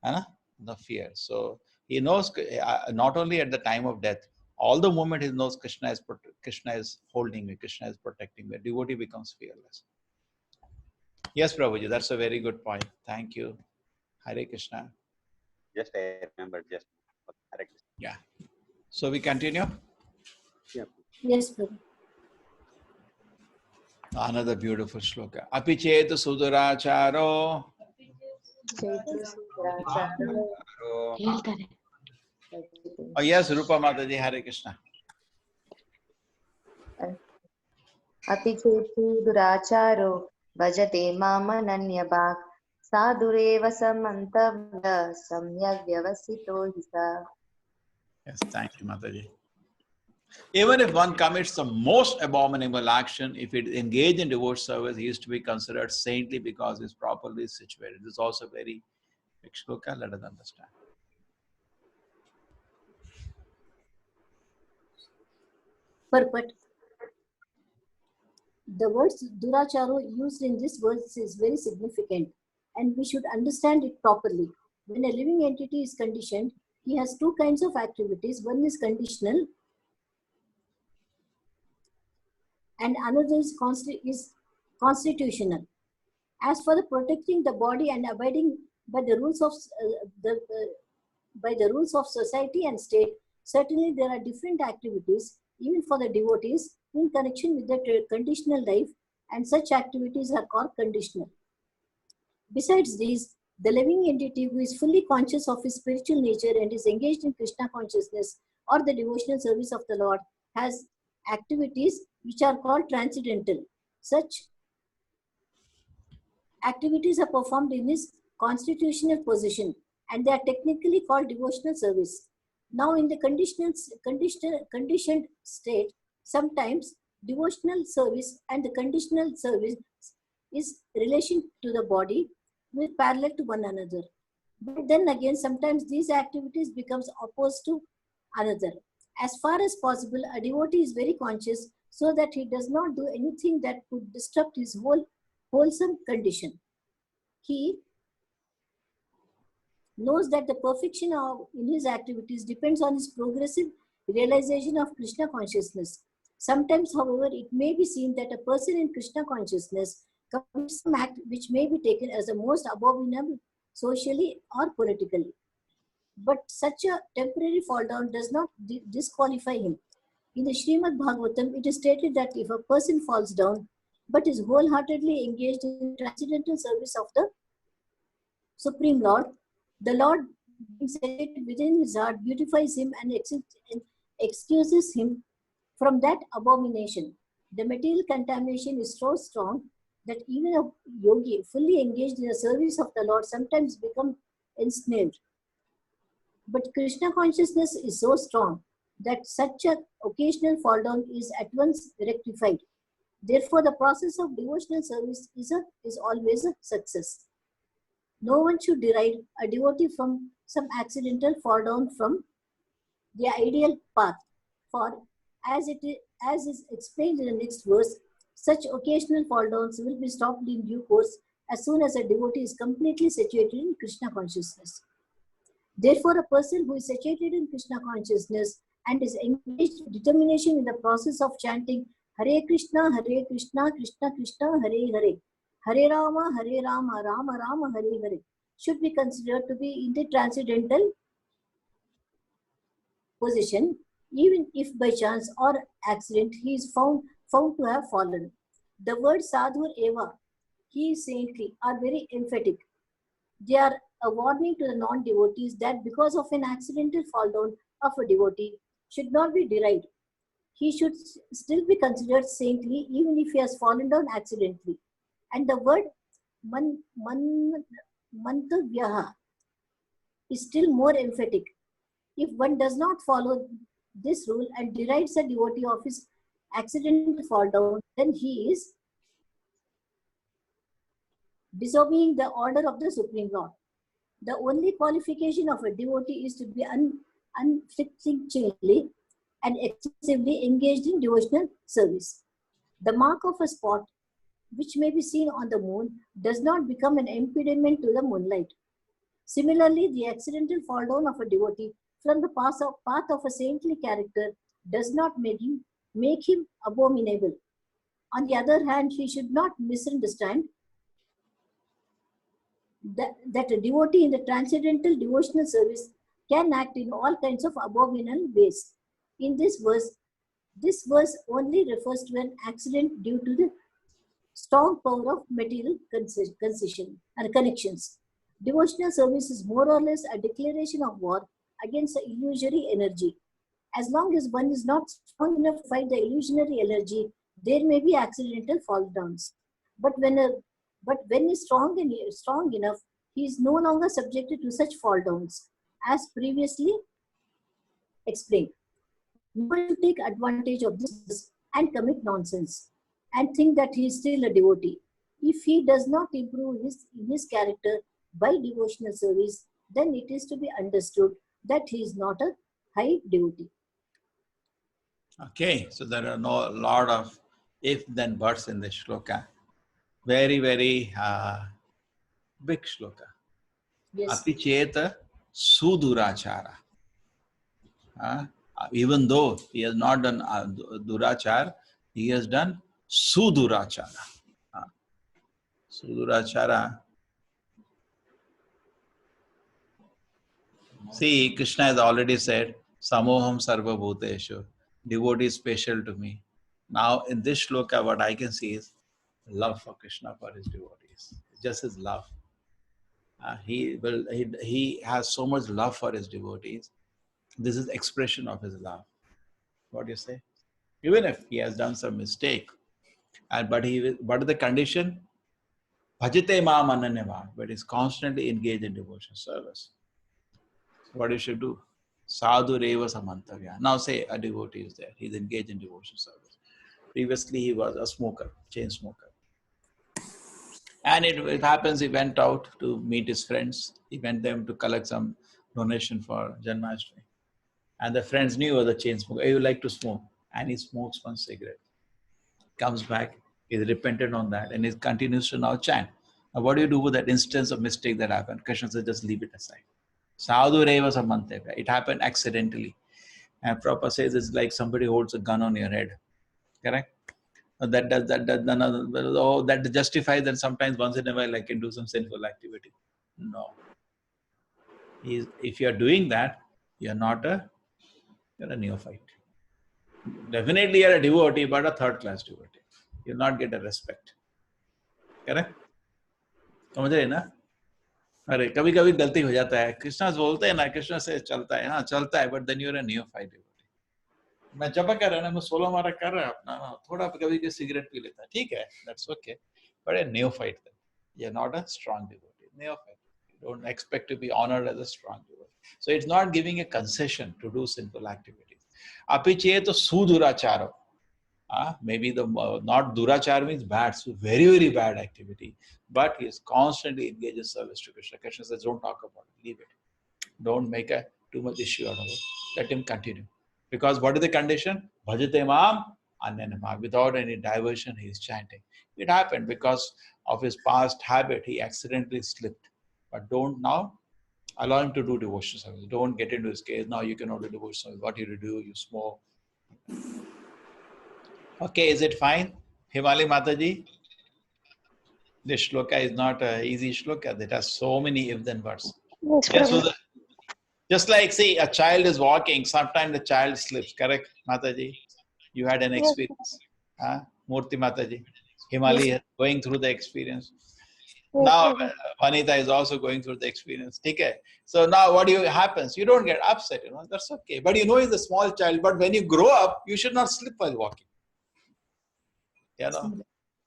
No fear. So he knows not only at the time of death, all the moment he knows Krishna is holding me, Krishna is protecting me. The devotee becomes fearless. Yes, Prabhuji, that's a very good point. Thank you. Hare Krishna. Just I remember just. Hare Krishna. Yeah. So we continue. Yeah. Yes, Prabhu. Another beautiful shloka. Api chetu suduracharo. Oh yes, Rupa Mataji, Hare Krishna. Api chetu duracharo bhajate mamananyabhak sadureva samantavya samyak vyavasito hisa. Yes, thank you, Mataji. Even if one commits the most abominable action, if it engaged in divorce service, he is to be considered saintly because he is properly situated. This is also very big shloka. Let us understand. But the words duracharo used in this verse is very significant and we should understand it properly. When a living entity is conditioned, he has two kinds of activities. One is conditional and another is constitutional. As for the protecting the body and abiding by the rules of society and state, certainly there are different activities even for the devotees in connection with the conditional life, and such activities are called conditional. Besides these, the living entity who is fully conscious of his spiritual nature and is engaged in Krishna consciousness or the devotional service of the Lord has activities which are called transcendental. Such activities are performed in his constitutional position and they are technically called devotional service. Now in the conditioned state, sometimes devotional service and the conditional service is relation to the body with parallel to one another. But then again, sometimes these activities becomes opposed to another. As far as possible, a devotee is very conscious so that he does not do anything that could disrupt his wholesome condition. He knows that the perfection in his activities depends on his progressive realization of Krishna consciousness. Sometimes, however, it may be seen that a person in Krishna consciousness commits some act which may be taken as the most abominable socially or politically. But such a temporary fall down does not disqualify him. In the Srimad Bhagavatam, it is stated that if a person falls down but is wholeheartedly engaged in transcendental service of the Supreme Lord, the Lord, being situated within his heart, beautifies him and excuses him from that abomination. The material contamination is so strong that even a yogi fully engaged in the service of the Lord sometimes becomes ensnared. But Krishna consciousness is so strong that such an occasional fall down is at once rectified. Therefore, the process of devotional service is always a success. No one should deride a devotee from some accidental fall down from the ideal path. For as is explained in the next verse, such occasional fall downs will be stopped in due course as soon as a devotee is completely situated in Krishna consciousness. Therefore, a person who is situated in Krishna consciousness and is engaged with determination in the process of chanting Hare Krishna, Krishna Krishna, Hare Hare, Hare Rama, Rama Rama, Hare Hare, should be considered to be in the transcendental position, even if by chance or accident he is found to have fallen. The word sadhur eva, he is saintly, are very emphatic. They are a warning to the non-devotees that because of an accidental fall down of a devotee should not be derided. He should still be considered saintly even if he has fallen down accidentally. And the word mantavyaha is still more emphatic. If one does not follow this rule and derides a devotee of his accidental fall down, then he is disobeying the order of the Supreme Lord. The only qualification of a devotee is to be unflinchingly and exclusively engaged in devotional service. The mark of a spot which may be seen on the moon does not become an impediment to the moonlight. Similarly, the accidental fall down of a devotee from the path of a saintly character does not make him abominable. On the other hand, he should not misunderstand that a devotee in the transcendental devotional service can act in all kinds of abominable ways. In this verse only refers to an accident due to the strong power of material concession and connections. Devotional service is more or less a declaration of war against the illusory energy. As long as one is not strong enough to fight the illusionary energy, there may be accidental fall downs. But when he's strong enough, he is no longer subjected to such fall downs, as previously explained. No one should take advantage of this and commit nonsense and think that he is still a devotee. If he does not improve his character by devotional service, then it is to be understood that he is not a high devotee. Okay, so there are no lot of if-then buts in this shloka. Very, very big shloka. Yes. Ati cheta sudurachara. Even though he has not done durachar, he has done sudurachara. Sudurachara. See, Krishna has already said, Samoham Sarva Bhuteshu. Devotee is special to me. Now, in this shloka, what I can see is love for Krishna for his devotees. Just his love. He has so much love for his devotees. This is expression of his love. What do you say? Even if he has done some mistake, but the condition, bhajite maam ananyava, but is constantly engaged in devotional service. What you should do? Sadhu reva samantavya. Now say a devotee is there. He's engaged in devotional service. Previously he was a smoker, chain smoker. And it happens he went out to meet his friends. He went them to collect some donation for Janmashtami. And the friends knew he was a chain smoker. Hey, you like to smoke, and he smokes one cigarette. Comes back, he's repented on that, and he continues to now chant. Now, what do you do with that instance of mistake that happened? Krishna says, just leave it aside. Sadhu Reva Samanteva. It happened accidentally. And Prabhupada says it's like somebody holds a gun on your head. Correct? That justifies that sometimes once in a while I can do some sinful activity. No. If you are doing that, you're a neophyte. Definitely you're a devotee, but a third class devotee. You'll not get a respect. Correct? समझ रहे ना? अरे कभी कभी गलती हो जाता है. कृष्णा बोलते हैं ना, कृष्णा से चलता है, हाँ चलता है, but then you're a neophyte devotee. मैं जब कर रहा ना, मैं 16 मारा कर रहा अपना, थोड़ा कभी के सिगरेट पी लेता, ठीक है, that's okay, but a neophyte then. You're not a strong devotee. Neophyte. You don't expect to be honored as a strong devotee. So it's not giving a concession to do simple activities. Api cheto suduracharo. Maybe the not durachar means bad, so very, very bad activity. But he is constantly engaged in service to Krishna. Krishna says, don't talk about it, leave it. Don't make a too much issue out of it. Let him continue. Because what is the condition? Bhajate mam anyanama. Without any diversion, he is chanting. It happened because of his past habit, he accidentally slipped. But don't now allow him to do devotion service. Don't get into his case. Now you cannot do devotion service. What you do, you smoke. Okay, is it fine? Himali Mataji? This shloka is not an easy shloka. It has so many if-then words. Yes, so just like, see, a child is walking, sometimes the child slips, correct, Mataji? You had an experience. Murti Mataji. Himali going through the experience. Now, Vanita is also going through the experience. Okay. So now what happens? You don't get upset, that's okay. But he's a small child, but when you grow up, you should not slip while walking.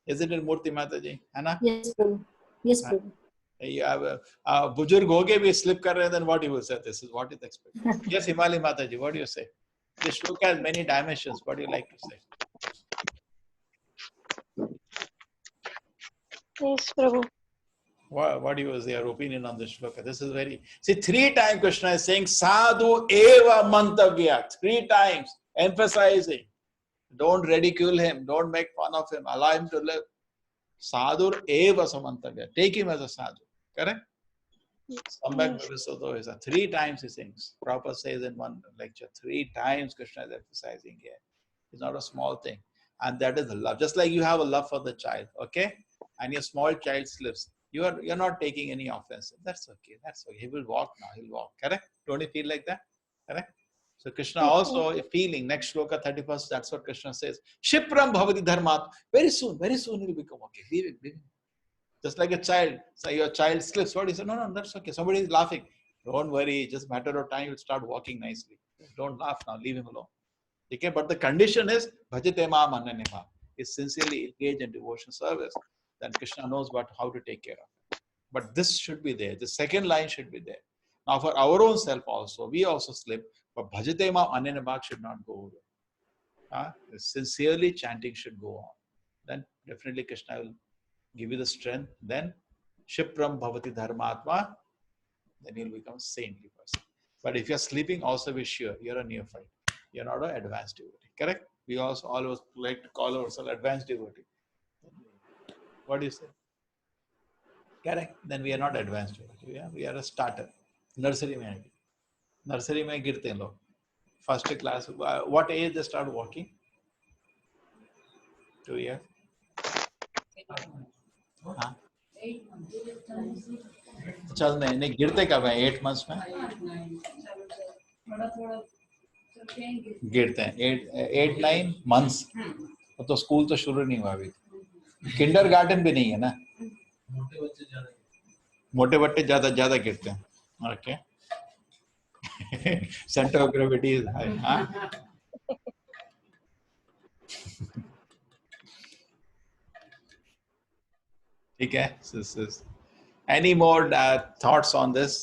Isn't it Murti Mataji? Anna? Yes, Prabhu. Yes, Prabhu. You have a bujurg hoge bhi slip kar rahe, then what you will say? This is what is expected. Yes, Himali Mataji, what do you say? This shloka has many dimensions. What do you like to say? Yes, Prabhu. What is your opinion on this shloka? This is very... See, 3 times Krishna is saying, Sadhu eva mantavya. 3 times, emphasizing. Don't ridicule him. Don't make fun of him. Allow him to live. Sadhu eva samantavya. Take him as a sadhu. Correct? Sambhak Bhavisodho is 3 times he sings. Prabhupada says in one lecture, 3 times Krishna is emphasizing here. It's not a small thing. And that is love. Just like you have a love for the child, okay? And your small child slips. You're not taking any offense. That's okay. That's okay. He will walk now. He'll walk. Correct? Don't you feel like that? Correct? So Krishna also feeling, next shloka 31st, that's what Krishna says. Shipram bhavati dharmat. Very soon he will become okay. Leave him. Just like a child. So your child slips. What? He said, no, that's okay. Somebody is laughing. Don't worry. Just matter of time, you'll start walking nicely. Don't laugh now. Leave him alone. Okay? But the condition is, bhajate maam ananyama. Is sincerely engaged in devotion service. Then Krishna knows how to take care of it. But this should be there. The second line should be there. Now for our own self also, we also slip. But bhajate maam ananyama should not go away. Sincerely chanting should go on. Then definitely Krishna will give you the strength, then Shipram Bhavati Dharmatma, then you'll become a saintly person. But if you're sleeping, also be sure you're a neophyte. You're not an advanced devotee. Correct? We also always like to call ourselves advanced devotee. What do you say? Correct? Then we are not advanced devotee. We are a starter. Nursery mein girte hain log. First class. What age they start walking? 2 years. चल नहीं गिरते कब है 8 months में गिरते हैं 8-9 months तो school तो शुरू नहीं हुआ अभी किंडर गार्डन भी नहीं है ना मोटे बट्टे ज्यादा गिरते हैं okay centre of gravity is high ठीक है any more thoughts on this?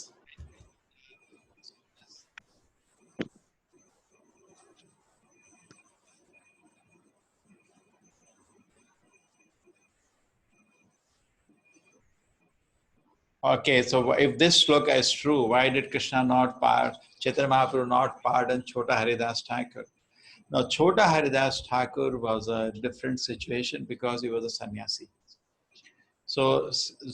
Okay, so if this shloka is true, why did Krishna not pardon, Chaitanya Mahaprabhu not pardon Chota Haridas Thakur? Now, Chota Haridas Thakur was a different situation because he was a sannyasi. So,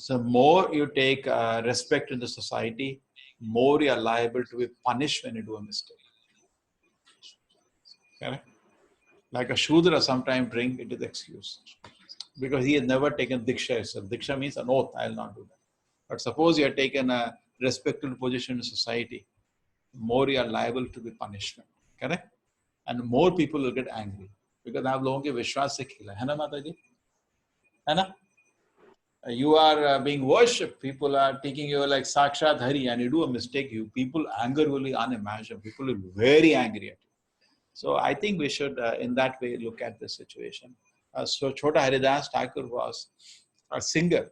the more you take respect in the society, more you are liable to be punished when you do a mistake. Correct? Like a Shudra sometimes drink, it is excuse. Because he has never taken Diksha himself. Diksha means an oath, I will not do that. But suppose you have taken a respected position in society, more you are liable to be punishment. Correct? And more people will get angry. Because आप लोगों के विश्वास से खेला है ना माता जी, है ना? You are being worshipped. People are taking you like Sakshat Hari, and you do a mistake. People anger will be unimaginable. People will be very angry at you. So I think we should, in that way, look at the situation. So Chota Haridas Thakur was a singer.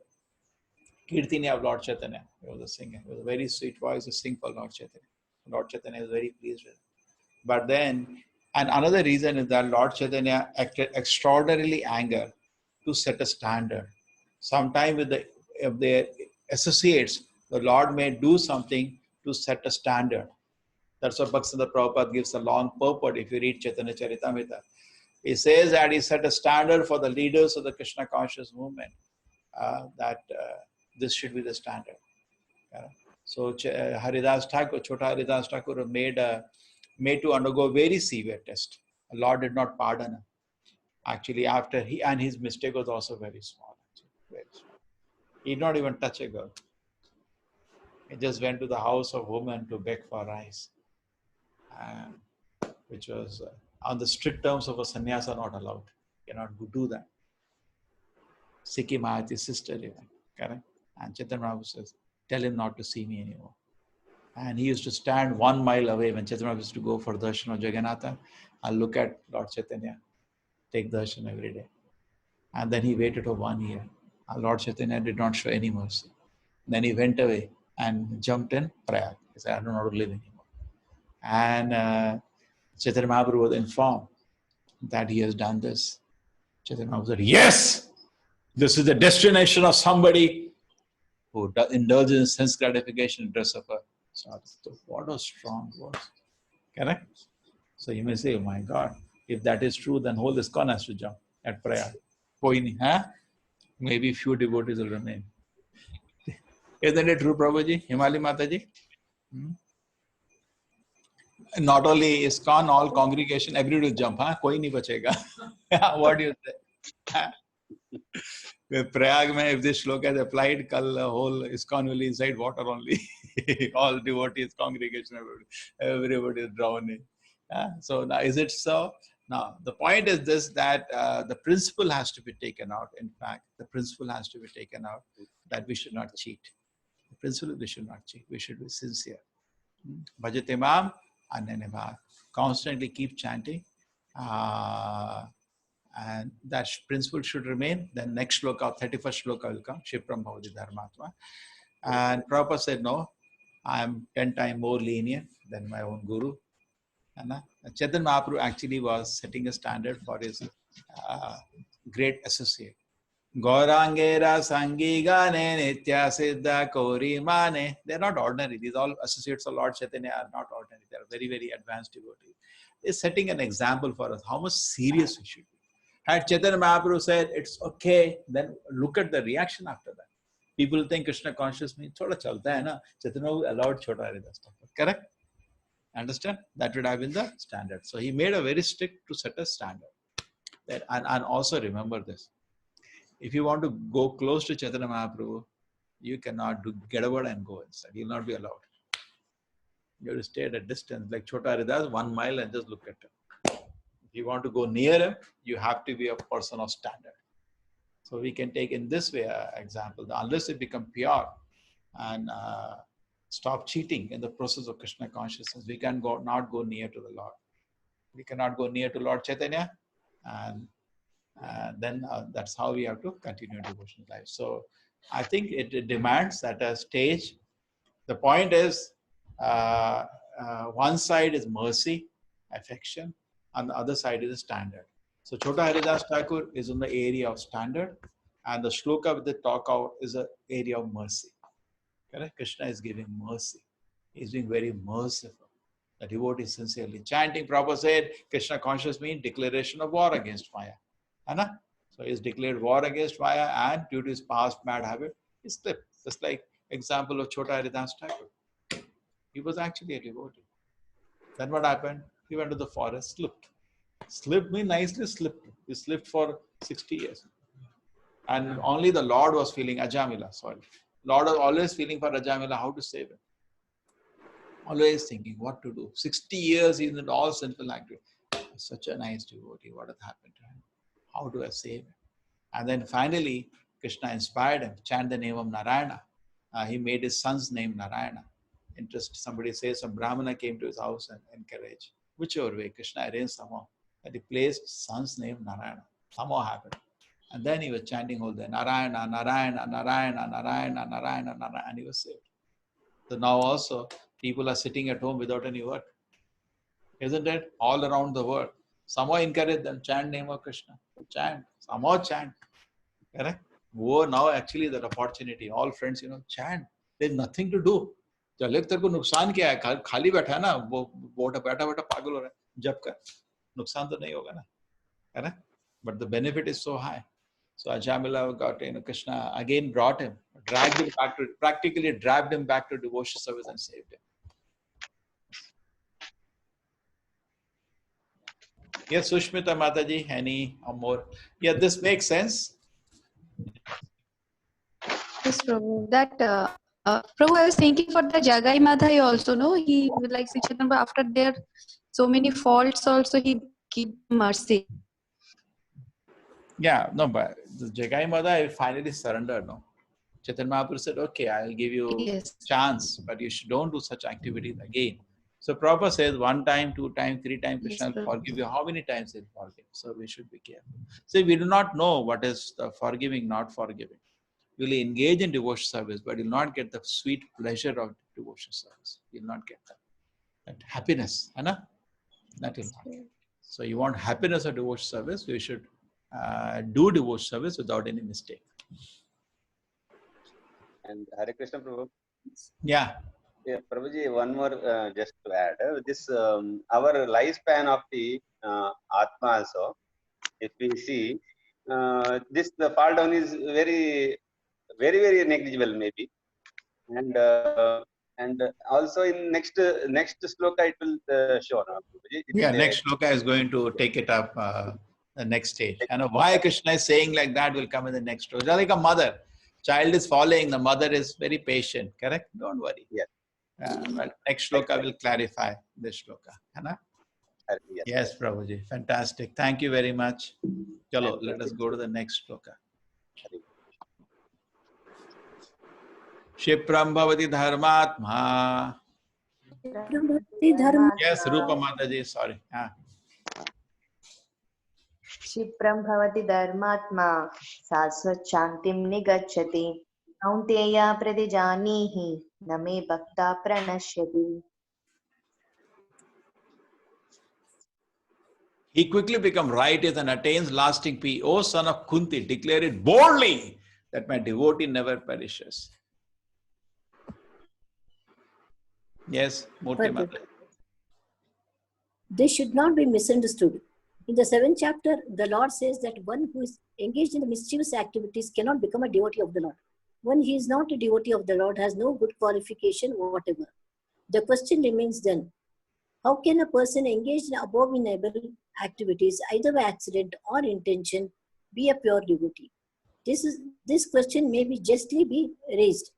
Kirtini of Lord Chaitanya. He was a singer. He was a very sweet voice to sing for Lord Chaitanya. Lord Chaitanya is very pleased with him. But then, and another reason is that Lord Chaitanya acted extraordinarily anger to set a standard. Sometime with the associates, the Lord may do something to set a standard. That's what Bhaktivinoda Prabhupada gives a long purport if you read Chaitanya Charitamrita. He says that he set a standard for the leaders of the Krishna conscious movement, that this should be the standard. So Haridas Thakur, Chota Haridas Thakur made to undergo very severe test. The Lord did not pardon him. Actually, after and his mistake was also very small. Actually, very small. He did not even touch a girl. He just went to the house of woman to beg for rice, which was on the strict terms of a sannyasa not allowed. You cannot do that. Sikhi Mahati's sister even, correct? And Chaitanya Mahaprabhu says, tell him not to see me anymore. And he used to stand 1 mile away when Chaitanya Mahaprabhu used to go for darshan of Jagannatha and look at Lord Chaitanya, take darshan every day. And then he waited for 1 year. And Lord Chaitanya did not show any mercy. Then he went away and jumped in Prayag. He said, I don't want to live anymore. And Chaitanya Mahaprabhu was informed that he has done this. Chaitanya Mahaprabhu said, yes, this is the destination of somebody who indulges in sense gratification in dress of a sadhu. So what a strong words. Correct? So you may say, oh my God, if that is true, then whole ISKCON has to jump at prayer. Huh? Maybe few devotees will remain. Isn't it true, Prabhuji? Himali Mataji? Not only ISKCON, all congregation, everybody will jump. Huh? Koi nahi bachega. What do you say? Prayag mein, if this shloka is applied, kal whole ISKCON will be inside water only. All devotees, congregation, everybody is drowning. So now, is it so? Now, the point is this, that the principle has to be taken out. In fact, the principle has to be taken out that we should not cheat. The principle is we should not cheat. We should be sincere. Bhajate mam, anene bhav. Constantly keep chanting. And that principle should remain. Then next shloka, 31st shloka will come, Shipram Bhavati Dharmatma. And Prabhupada said, no, I am 10 times more lenient than my own guru. And Chaitanya Mahaprabhu actually was setting a standard for his great associate. Gaurangera Sangigane Nitya Siddha Kauri Mane. They are not ordinary. These all associates of Lord Chaitanya are not ordinary. They are very, very advanced devotees. They are setting an example for us how much serious we should be. Had Chaitanya Mahaprabhu said, it's okay, then look at the reaction after that. People think Krishna conscious means, thoda chalta hai na. Chaitanya allowed Chota Haridas Thakur. Correct? Understand? That would have been the standard. So he made a very strict to set a standard. And also remember this. If you want to go close to Chaitanya Mahaprabhu, you cannot get a word and go inside. He will not be allowed. You have to stay at a distance, like Chota Haridas, 1 mile and just look at him. If you want to go near him, you have to be a person of standard. So we can take in this way example. Unless it become pure and stop cheating in the process of Krishna consciousness, we can not go near to the Lord. We cannot go near to Lord Chaitanya, and then that's how we have to continue devotional life. So I think it demands at a stage. The point is, one side is mercy, affection, and the other side is standard. So Chota Haridas Thakur is in the area of standard, and the shloka with the talk out is an area of mercy. Correct? Krishna is giving mercy. He's being very merciful. The devotee is sincerely chanting. Prabhupada said, Krishna conscious means declaration of war against Maya. Anna? So he's declared war against Maya, and due to his past bad habit, he slipped. Just like example of Chota Haridas Thakur. He was actually a devotee. Then what happened? He went to the forest, slipped. Slipped means nicely slipped. He slipped for 60 years. And only the Lord was feeling Ajamila, sorry. Lord was always feeling for Ajamila how to save him. Always thinking what to do. 60 years he's in all sinful activity. Such a nice devotee. What has happened to him? How do I save him? And then finally, Krishna inspired him. Chant the name of Narayana. He made his son's name Narayana. Interest. Somebody says some Brahmana came to his house and encouraged. Whichever way, Krishna arranged somehow that he placed son's name Narayana. Somehow happened. And then he was chanting all day, Narayana, Narayana, Narayana, Narayana, Narayana, Narayana, and he was saved. So now also, people are sitting at home without any work. Isn't it? All around the world. Somehow encourage them, chant name of Krishna. Chant. Somehow chant. Correct? Oh, now actually that opportunity. All friends, chant. There's nothing to do. चले तेरे को नुकसान क्या है खाली बैठा है ना वो बैठा बैठा पागल हो रहा है जब कर नुकसान तो नहीं होगा ना है ना but the benefit is so high. So Ajamila got, Krishna again brought him, dragged him back to, practically dragged him back to devotional service and saved him. Yes, Sushmita Mataji, any or more? Yeah, this makes sense. Yes, Prabhu. That Prabhu, I was thinking for the Jagai Madhai also, no? He like Sichadan, after there so many faults also he keep mercy. Yeah, no, but the Jagai Madhai finally surrendered, no? Chaitanya Mahaprabhu said, okay, I'll give you chance, but you don't do such activities again. So Prabhupada says 1 time, 2 times, 3 times, Krishna will forgive you. How many times he'll forgive? So we should be careful. See, we do not know what is the forgiving, not forgiving. We'll engage in devotional service, but you'll not get the sweet pleasure of devotional service. You'll not get that happiness. Anna? That will not get. So you want happiness of devotional service, you should do devotional service without any mistake. And Hare Krishna Prabhu. Yeah. Yeah, Prabhuji, one more just to add. This our lifespan of the Atma also, if we see, this the fall down is very, very, very negligible maybe, and also in next sloka it will show. Yeah, next sloka is going to take it up the next stage. And why Krishna is saying like that will come in the next sloka. Like a mother, child is falling, the mother is very patient. Correct? Don't worry. Yes. But next shloka will clarify this shloka. Yes. Yes, Prabhuji. Fantastic. Thank you very much. Chalo, let us go to the next shloka. Shipram bhavati dharmatma. Yes, Rupa Mataji, sorry. क्षिप्रं भवति धर्मात्मा शाश्वतशान्तिं निगच्छति कौन्तेय प्रतिजानीहि न मे भक्ता प्रणश्यति. He quickly becomes righteous and attains lasting peace. O son of Kunti, declare it boldly that my devotee never perishes. Yes, Murti Mata. This should not be misunderstood. In the 7th chapter, the Lord says that one who is engaged in the mischievous activities cannot become a devotee of the Lord. When he is not a devotee of the Lord, has no good qualification or whatever. The question remains then, how can a person engaged in abominable activities, either by accident or intention, be a pure devotee? This question may be justly be raised.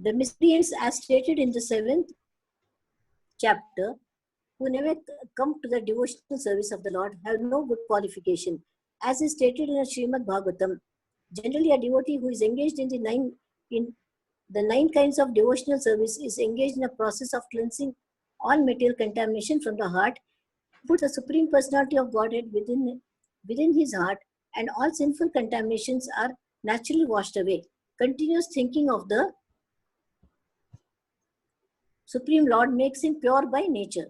The miscreants, as stated in the 7th chapter, who never come to the devotional service of the Lord, have no good qualification. As is stated in Srimad Bhagavatam, generally a devotee who is engaged in the 9 kinds of devotional service is engaged in a process of cleansing all material contamination from the heart, put the Supreme Personality of Godhead within his heart, and all sinful contaminations are naturally washed away. Continuous thinking of the Supreme Lord makes him pure by nature.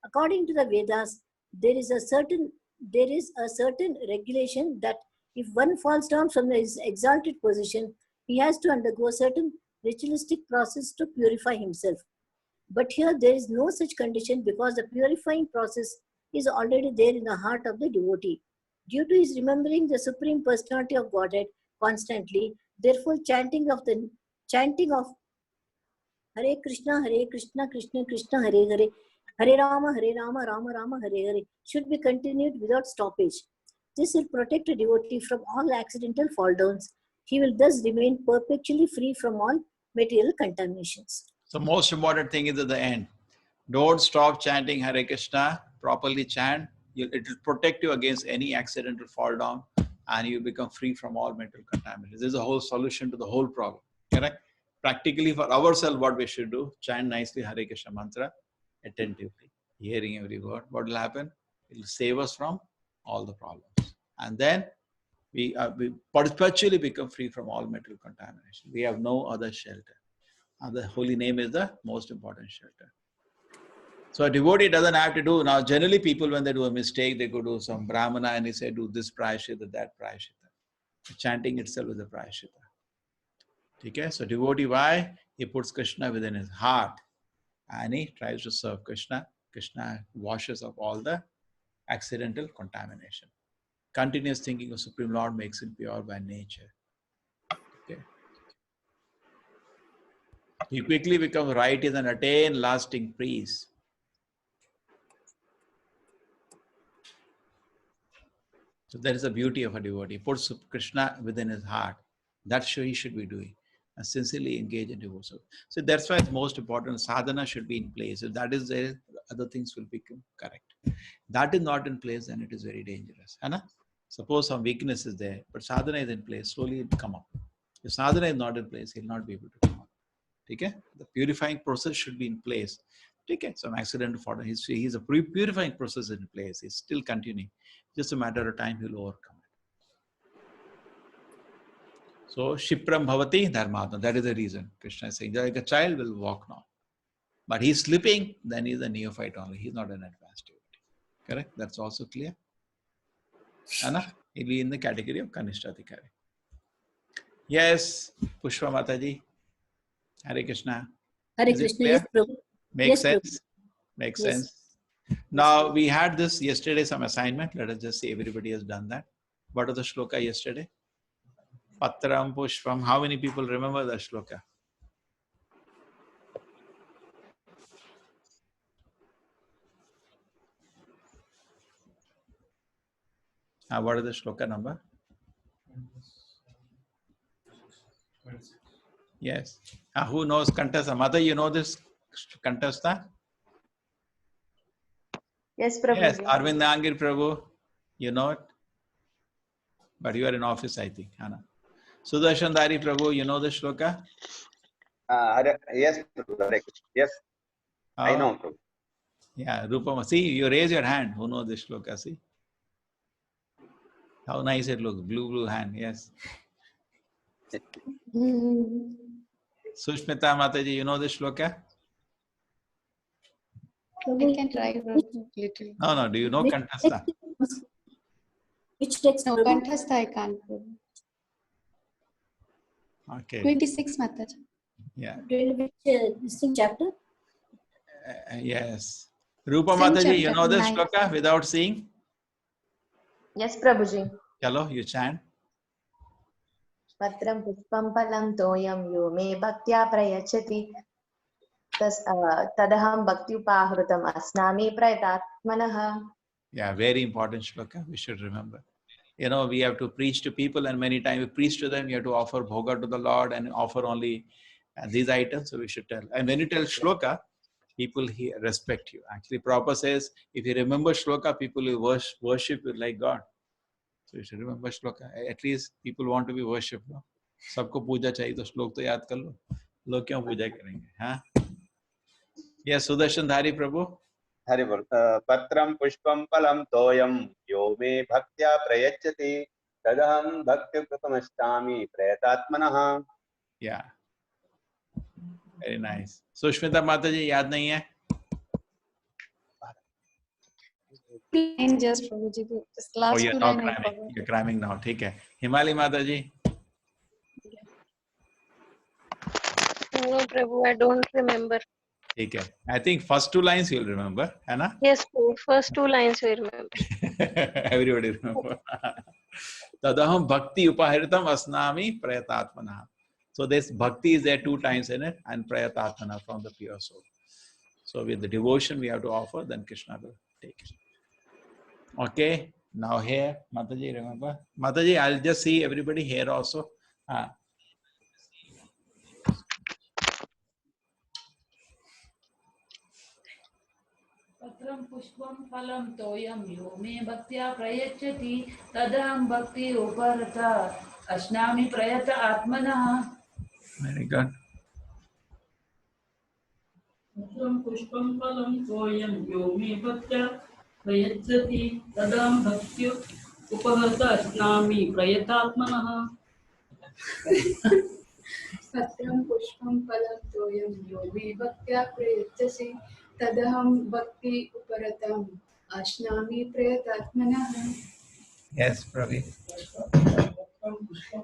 According to the Vedas, there is a certain regulation that if one falls down from his exalted position, he has to undergo certain ritualistic process to purify himself. But here there is no such condition because the purifying process is already there in the heart of the devotee. Due to his remembering the Supreme Personality of Godhead constantly, therefore chanting of Hare Krishna, Krishna Krishna, Hare Hare, Hare Rama, Rama Rama, Hare Hare should be continued without stoppage. This will protect a devotee from all accidental fall downs. He will thus remain perpetually free from all material contaminations. So most important thing is at the end. Don't stop chanting Hare Krishna. Properly chant. It will protect you against any accidental fall down, and you become free from all mental contamination. This is a whole solution to the whole problem. Correct? Practically for ourselves, what we should do, chant nicely Hare Krishna mantra attentively, hearing every word. What will happen? It will save us from all the problems. And then we perpetually become free from all mental contamination. We have no other shelter. And the holy name is the most important shelter. So a devotee doesn't have to do, now generally people when they do a mistake, they go to some brahmana and he say, do this prayashita, that prayashita. Chanting itself is a prayashita. Okay? So devotee, why? He puts Krishna within his heart and he tries to serve Krishna. Krishna washes up all the accidental contamination. Continuous thinking of Supreme Lord makes him pure by nature. Okay. He quickly becomes righteous and attain lasting peace. So that is the beauty of a devotee. He puts Krishna within his heart. That's what he should be doing. And sincerely engage in devotion. So that's why it's most important. Sadhana should be in place. If that is there, other things will become correct. That is not in place, then it is very dangerous. Anna? Suppose some weakness is there, but sadhana is in place, slowly it will come up. If sadhana is not in place, he will not be able to come up. Okay? The purifying process should be in place. Okay? Some accident for he's a purifying process in place. He's still continuing. Just a matter of time, he'll overcome it. So, Shipram Bhavati Dharmatma. That is the reason. Krishna is saying, like a child will walk now. But he's sleeping, then he's a neophyte only. He's not an advanced devotee. Correct? That's also clear. Anna? He'll be in the category of Kanishta Adhikari. Yes, Pushpa Mataji. Hare Krishna. Hare Krishna, yes, Prabhu. Makes yes, sense? Prabhu. Makes Yes. sense. Now, we had this yesterday, some assignment. Let us just say everybody has done that. What was the shloka yesterday? Patram Pushpam. How many people remember the shloka? What is the shloka number? 26. Yes. Who knows Kantasta? Mother, you know this Kantasta? Yes, Prabhuji. Yes. Arvind Angir Prabhu. You know it? But you are in office, I think. Anna. Sudarshan Dari Prabhu, you know the shloka? Yes, Prabhu. Yes, I know, Prabhu. Yeah, Rupama. See, you raise your hand. Who knows this shloka? See? How nice it looks. Blue hand. Yes. Sushmita Mataji, you know this shloka? I can try Prabhu, little. No. Do you know Kantasta? Which text? No, Prabhu? Kanthastha I can't Prabhu. Okay. 26 Mataji. Yeah. Which distinct chapter? Yes. Rupa Same Mataji, you chapter, know this 9. shloka without seeing? Yes, Prabhuji. Chalo, you chant. Patram pushpam palam toyam yo me bhaktya prayachati tadaham bhakti upahrutam asnami prayatatmanaha. Yeah, very important shloka. We should remember. You know, we have to preach to people, and many times we preach to them, you have to offer bhoga to the Lord and offer only these items. So we should tell. And when you tell shloka, people here respect you. Actually, Prabhupada says, if you remember shloka, people will worship you like God. So you should remember shloka. At least people want to be worshipped. No? सबको पूजा चाहिए तो श्लोक तो याद कर लो. लोग क्यों पूजा करेंगे? हाँ? Yes, Sudarshan Dhari Prabhu. Hari bol. Patram pushpam palam toyam yo me bhaktya prayachati tadaham bhakti pratamastami prayatatmanaha. Yeah. Very nice. Sushmita Mataji, याद नहीं है? Line just Prabhuji, just last you're two not line I cramming. forgot. You're cramming now. ठीक है. Himali Mataji. No, Prabhu, I don't remember. ठीक है. I think first two lines you'll remember, है ना? Yes, Prabhu, first two lines we remember. Everybody remember. Tadaham bhakti upahiritam asnami prayatatmana. So this bhakti is there 2 times in it, and prayatatmana from the pure soul. So with the devotion we have to offer, then Krishna will take it. Okay, now here, Mataji, remember? Mataji, I'll just see everybody here also. पत्रं पुष्पं फलं तोयं यो मे भक्त्या प्रयच्छति तदहं भक्ति उपरता अश्नामि प्रयत आत्मनः. Very good. पत्रं पुष्पं फलं तोयं यो मे भक्त्या प्रयच्छति तदहं भक्ति उपरता अश्नामि प्रयत आत्मनः. पत्रं पुष्पं फलं तोयं यो मे भक्त्या प्रयच्छसि तदहं भक्ति उपरतम् अश्नामि प्रयतात्मनः. Yes, Pravi. पत्रं पुष्पं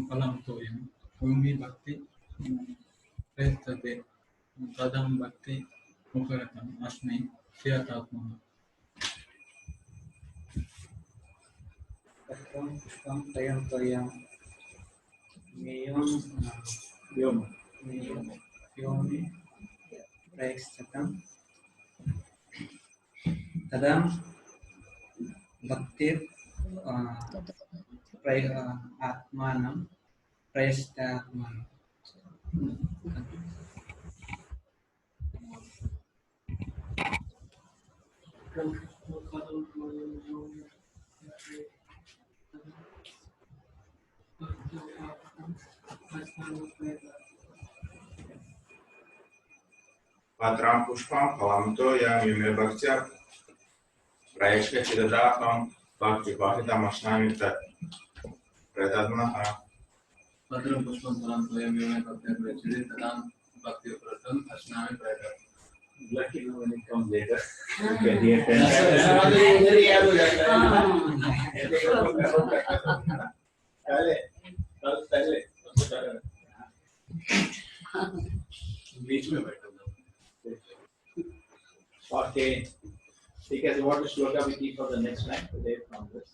फलं तोयं भूमि भक्ति प्रयच्छते तदहं भक्ति उपरतम् अस्मि प्रयतात्मनः. पत्रं पुष्पं फलं तोयं योनि प्रयच्छतं तदहं भक्ति आत्मानं प्रयच्छात्मनः. Patram pushpam phalamto yam yume bhaktya prayashka chidadatmam bhakti bhakitam asnami prayatatmana. Patram pushpam phalamto yam yume bhaktya prayashka chidadatmam bhakti bhakitam asnami prayatatmana. Lucky when it comes later. Okay, dear बीच में बैठा था. Okay. Because what is shloka we keep for the next time today from this?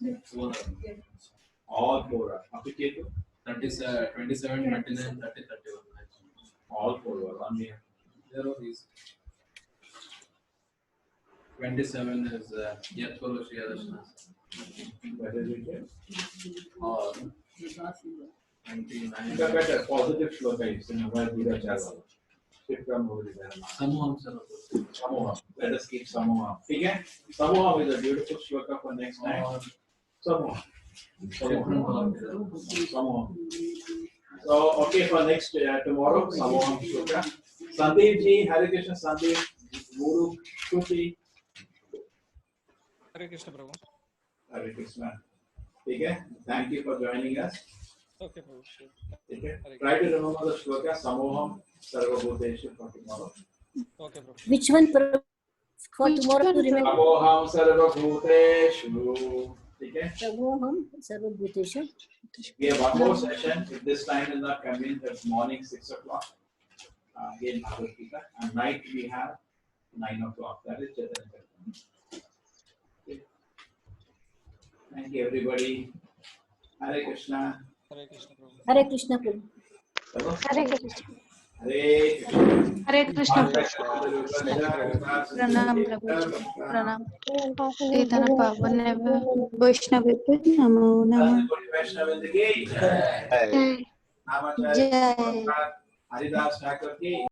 All 4 are. Up to 27, 29, 30, 31. All 4 are on here. There are these. 27 is Yat Kolo Shri Adashna. That is it. Or 29. It's a better positive shloka is in our Gita channel. Samoham. Samoham. Let us keep Samoham. Okay? Samoham is a beautiful shloka for next time. Samoham. Samoham. So, okay, for next tomorrow, Samoham shloka. Sandeep ji, Hare Krishna, Sandeep, Guru, Shruti. Hare Krishna, Prabhu. Hare Krishna. Okay? Thank you for joining us. Okay, Prabhu. Okay? Try to remember the shloka, Samoham, Sarvabhuteshu for tomorrow. Okay, Prabhu. Which one for tomorrow to remember? Samoham Sarvabhuteshu. Okay? Samoham Sarvabhuteshu. We have one more session. If this time is not convenient, it's morning 6 o'clock. Again, Bhagavad Gita. And night we have 9 o'clock. That is Chaitanya. Okay. Thank you, everybody. Hare Krishna. Hare Krishna, Prabhu. Hare Krishna, Prabhu. Hare Krishna. Hare Krishna. Hare Krishna. Pranam Prabhu. Pranam. Chaitanya Pavan Vaishnavi Namo Namo. Vaishnava in the gate. Jai. Namacharya Haridas Thakur ki